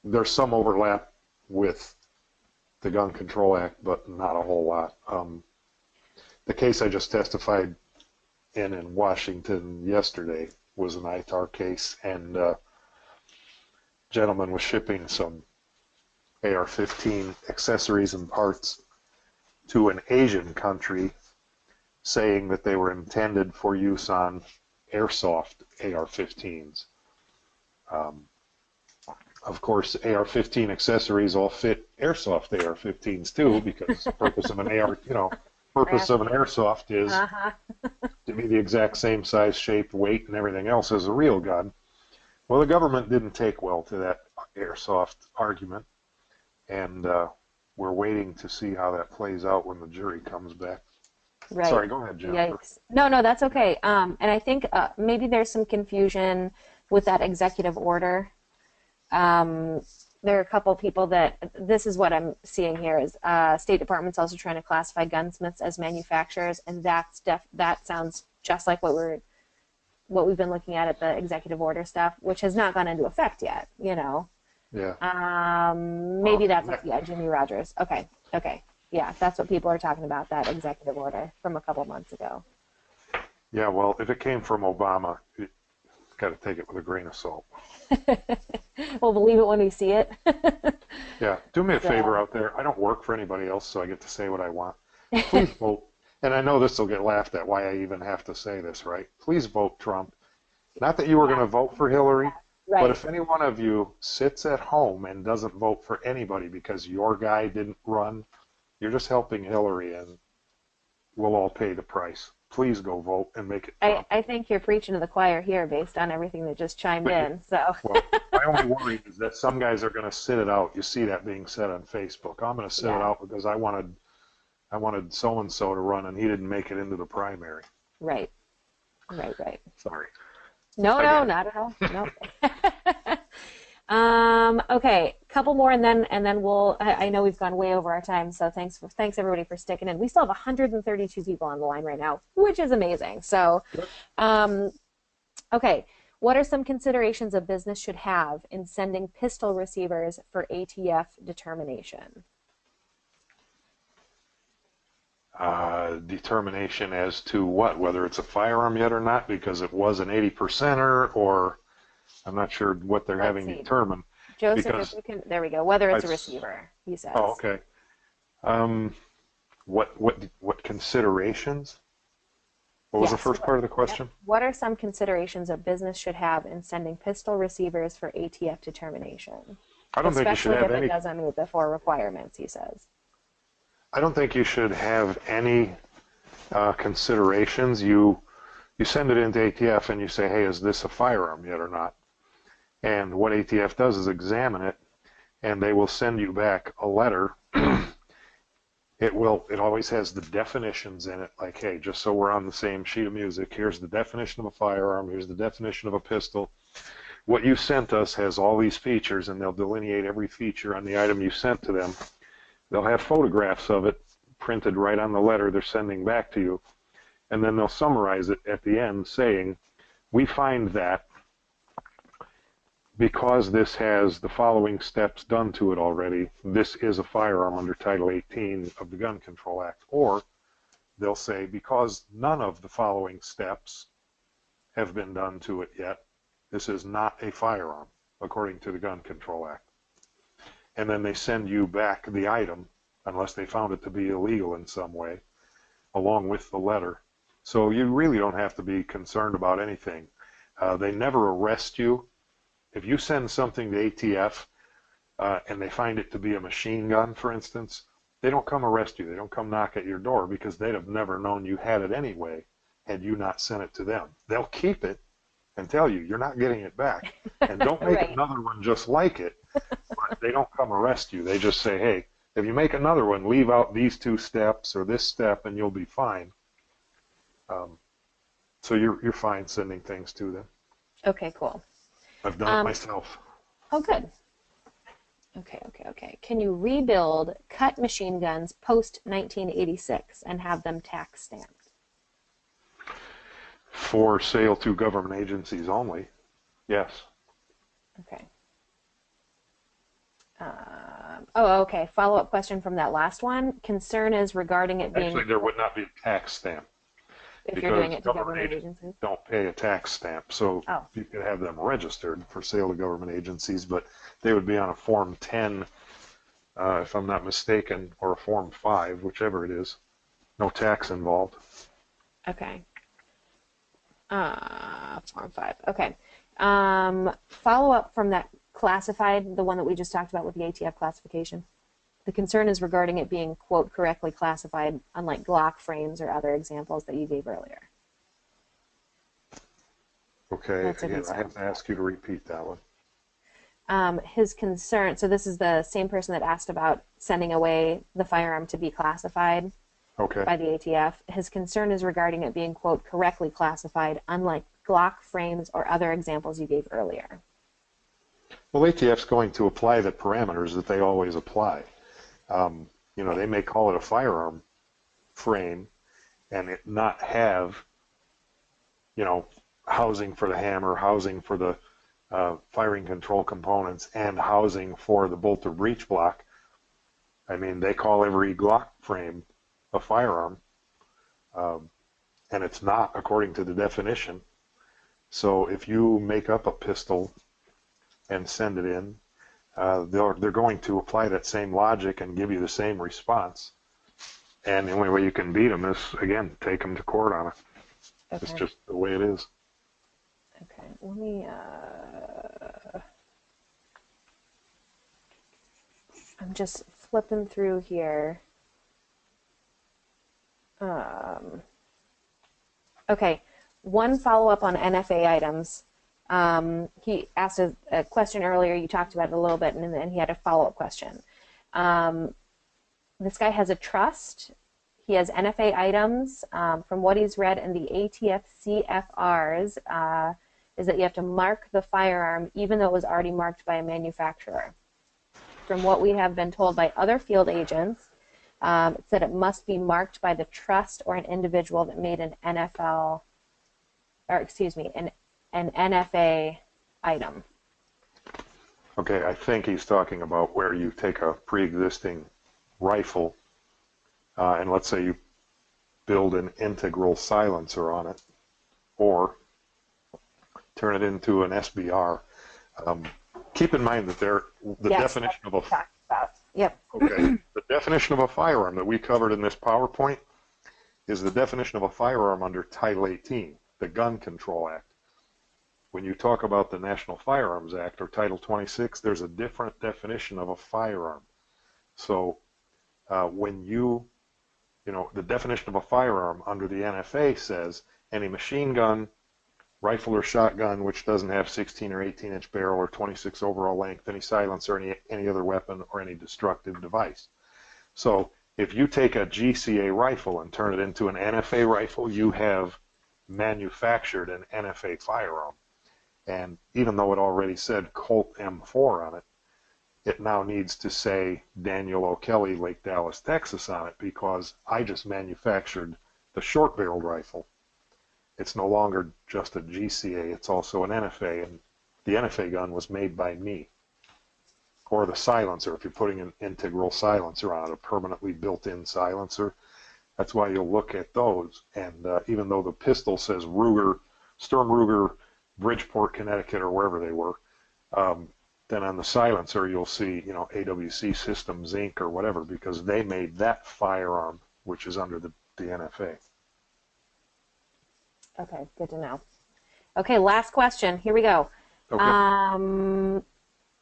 there's some overlap with the Gun Control Act, but not a whole lot. The case I just testified in Washington yesterday was an ITAR case, and a gentleman was shipping some AR-15 accessories and parts to an Asian country, saying that they were intended for use on airsoft AR-15s. Of course, AR-15 accessories all fit airsoft AR-15s too, because the purpose of an airsoft is to be the exact same size, shape, weight, and everything else as a real gun. Well, the government didn't take well to that airsoft argument, and we're waiting to see how that plays out when the jury comes back. Right. Sorry, go ahead, Jennifer. Yikes. No, that's okay. And I think maybe there's some confusion with that executive order. There are a couple people that, this is what I'm seeing here, is State Department's also trying to classify gunsmiths as manufacturers, and that sounds just like what we've been looking at the executive order stuff, which has not gone into effect yet, you know. Yeah. Maybe that's Jimmy Rogers. Okay. Yeah, that's what people are talking about, that executive order from a couple months ago. Yeah, well, if it came from Obama, you got to take it with a grain of salt. We'll believe it when we see it. Yeah, do me a favor out there. I don't work for anybody else, so I get to say what I want. Please vote. And I know this will get laughed at, why I even have to say this, right? Please vote Trump. Not that you were going to vote for Hillary, right. But if any one of you sits at home and doesn't vote for anybody because your guy didn't run, you're just helping Hillary, and we'll all pay the price. Please go vote and make it Trump. I think you're preaching to the choir here based on everything that just chimed in. So. Well, my only worry is that some guys are going to sit it out. You see that being said on Facebook. I'm going to sit it out because I wanted so-and-so to run, and he didn't make it into the primary. Right. Sorry. No, not at all. No. Okay, couple more, and then we'll. I know we've gone way over our time, so thanks everybody for sticking in. We still have 132 people on the line right now, which is amazing. So, okay, what are some considerations a business should have in sending pistol receivers for ATF determination? Determination as to what, whether it's a firearm yet or not, because it was an 80%er, or I'm not sure what they're having determined. Joseph, if you can, there we go. Whether it's a receiver, he says. Oh, okay. What considerations? What was the first part of the question? Yep. What are some considerations a business should have in sending pistol receivers for ATF determination? I don't think you should have any. Especially if it doesn't meet the 4 requirements, he says. I don't think you should have any considerations. You send it into ATF and you say, hey, is this a firearm yet or not? And what ATF does is examine it, and they will send you back a letter. It always has the definitions in it, like, hey, just so we're on the same sheet of music, here's the definition of a firearm, here's the definition of a pistol. what you sent us has all these features, and they'll delineate every feature on the item you sent to them. They'll have photographs of it printed right on the letter they're sending back to you, and then they'll summarize it at the end saying, we find that because this has the following steps done to it already, this is a firearm under Title 18 of the Gun Control Act. Or they'll say, because none of the following steps have been done to it yet, this is not a firearm according to the Gun Control Act. And then they send you back the item, unless they found it to be illegal in some way, along with the letter. So you really don't have to be concerned about anything. They never arrest you. If you send something to ATF and they find it to be a machine gun, for instance, they don't come arrest you. They don't come knock at your door, because they'd have never known you had it anyway had you not sent it to them. They'll keep it and tell you you're not getting it back. And don't make Right. another one just like it. But they don't come arrest you. They just say, hey, if you make another one, leave out these 2 steps or this step and you'll be fine. So you're fine sending things to them. Okay, cool. I've done it myself. Oh, good. Okay. Can you rebuild cut machine guns post-1986 and have them tax stamped? For sale to government agencies only, yes. Okay. Okay. Follow-up question from that last one. Concern is regarding it being... Actually, there would not be a tax stamp. If you're doing it to government agencies? Don't pay a tax stamp, so Oh. you could have them registered for sale to government agencies, but they would be on a Form 10, if I'm not mistaken, or a Form 5, whichever it is. No tax involved. Okay. Form 5. Okay. Follow-up from that classified, the one that we just talked about with the ATF classification. The concern is regarding it being, quote, correctly classified, unlike Glock frames or other examples that you gave earlier. Okay, again, I have to ask you to repeat that one. His concern, so this is the same person that asked about sending away the firearm to be classified by the ATF. His concern is regarding it being, quote, correctly classified, unlike Glock frames or other examples you gave earlier. Well, ATF's going to apply the parameters that they always apply. You know, they may call it a firearm frame and it not have, you know, housing for the hammer, housing for the firing control components, and housing for the bolt or breech block. I mean, they call every Glock frame a firearm, and it's not according to the definition. So if you make up a pistol and send it in, they're going to apply that same logic and give you the same response. And the only way you can beat them is, again, take them to court on it. Okay. It's just the way it is. Okay, let me, I'm just flipping through here. Okay, one follow-up on NFA items. He asked a question earlier, you talked about it a little bit, and then he had a follow-up question. This guy has a trust. He has NFA items. From what he's read in the ATF CFRs, is that you have to mark the firearm even though it was already marked by a manufacturer. From what we have been told by other field agents, it said it must be marked by the trust or an individual that made an NFL, or excuse me, an NFA item. Okay, I think he's talking about where you take a pre-existing rifle and let's say you build an integral silencer on it or turn it into an SBR. Keep in mind that the definition of a the definition of a firearm that we covered in this PowerPoint is the definition of a firearm under Title 18, the Gun Control Act. When you talk about the National Firearms Act or Title 26, there's a different definition of a firearm. So when you know, the definition of a firearm under the NFA says any machine gun, rifle or shotgun which doesn't have 16 or 18-inch barrel or 26 overall length, any silencer, any other weapon, or any destructive device. So if you take a GCA rifle and turn it into an NFA rifle, you have manufactured an NFA firearm. And even though it already said Colt M4 on it, it now needs to say Daniel O'Kelly, Lake Dallas, Texas on it, because I just manufactured the short-barreled rifle. It's no longer just a GCA, it's also an NFA, and the NFA gun was made by me. Or the silencer, if you're putting an integral silencer on it, a permanently built-in silencer. That's why you'll look at those. And even though the pistol says Ruger, Sturm Ruger, Bridgeport, Connecticut, or wherever they were, then on the silencer you'll see, you know, AWC Systems Inc. or whatever, because they made that firearm, which is under the NFA. Okay, good to know. Okay, last question. Here we go. Okay.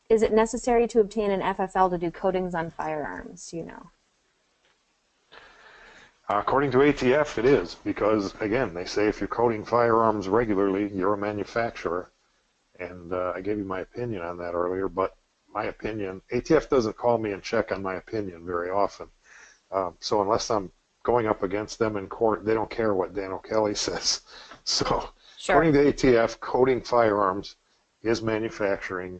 Is it necessary to obtain an FFL to do coatings on firearms? You know. According to ATF, it is, because, again, they say if you're coating firearms regularly, you're a manufacturer. And I gave you my opinion on that earlier, but my opinion, ATF doesn't call me and check on my opinion very often. So unless I'm going up against them in court, they don't care what Dan O'Kelly says. So according to ATF, coating firearms is manufacturing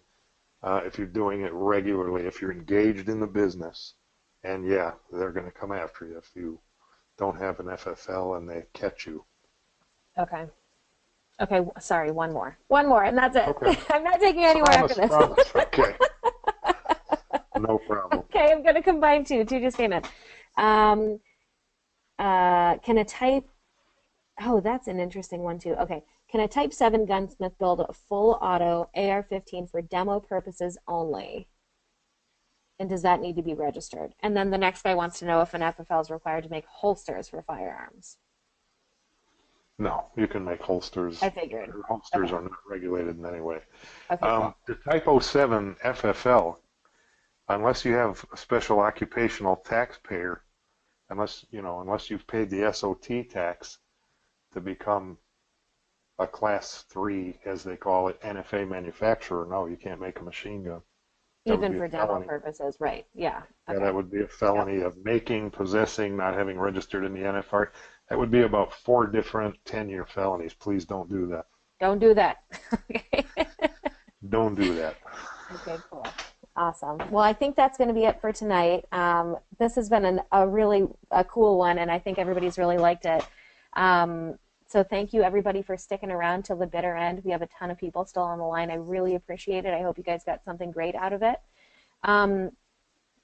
if you're doing it regularly, if you're engaged in the business. And yeah, they're going to come after you if you don't have an FFL and they catch you. Okay. Okay, sorry, one more, and that's it. Okay. I'm not taking any more after this. Promise. Okay. No problem. Okay, I'm going to combine two. Two just came in. Can a type, oh, that's an interesting one too. Okay, can a Type 7 gunsmith build a full auto AR-15 for demo purposes only? And does that need to be registered? And then the next guy wants to know if an FFL is required to make holsters for firearms. No, you can make holsters. I figured. Holsters are not regulated in any way. Okay, cool. The Type 07 FFL, unless you have a special occupational taxpayer, unless you've paid the SOT tax to become a Class 3, as they call it, NFA manufacturer, no, you can't make a machine gun. Even for demo purposes, right? Yeah. Okay. Yeah, that would be a felony of making, possessing, not having registered in the NFR. That would be about 4 different 10-year felonies. Please don't do that. Don't do that. Okay. Don't do that. Okay, cool. Awesome. Well, I think that's going to be it for tonight. This has been a really cool one, and I think everybody's really liked it. So thank you, everybody, for sticking around till the bitter end. We have a ton of people still on the line. I really appreciate it. I hope you guys got something great out of it.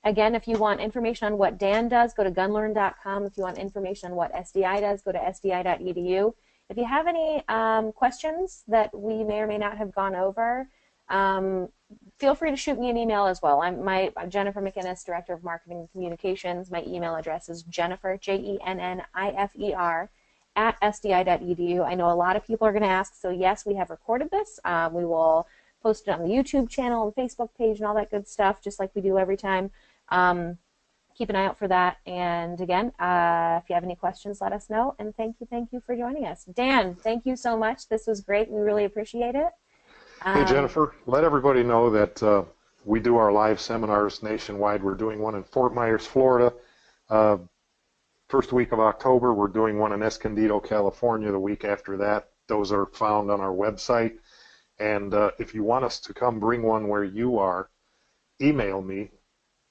Again, if you want information on what Dan does, go to gunlearn.com. If you want information on what SDI does, go to sdi.edu. If you have any questions that we may or may not have gone over, feel free to shoot me an email as well. I'm Jennifer McInnes, Director of Marketing and Communications. My email address is Jennifer, Jennifer, @sdi.edu. I know a lot of people are going to ask, so yes, we have recorded this. We will post it on the YouTube channel and Facebook page and all that good stuff, just like we do every time. Keep an eye out for that. And again, if you have any questions, let us know. And thank you for joining us. Dan, thank you so much. This was great. We really appreciate it. Hey, Jennifer, let everybody know that we do our live seminars nationwide. We're doing one in Fort Myers, Florida. First week of October, we're doing one in Escondido, California the week after that. Those are found on our website. And if you want us to come bring one where you are, email me,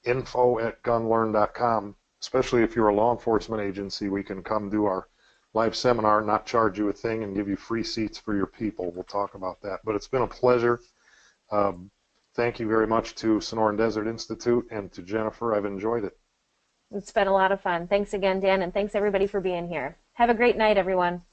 info@gunlearn.com. Especially if you're a law enforcement agency, we can come do our live seminar, not charge you a thing, and give you free seats for your people. We'll talk about that. But it's been a pleasure. Thank you very much to Sonoran Desert Institute and to Jennifer. I've enjoyed it. It's been a lot of fun. Thanks again, Dan, and thanks everybody for being here. Have a great night, everyone.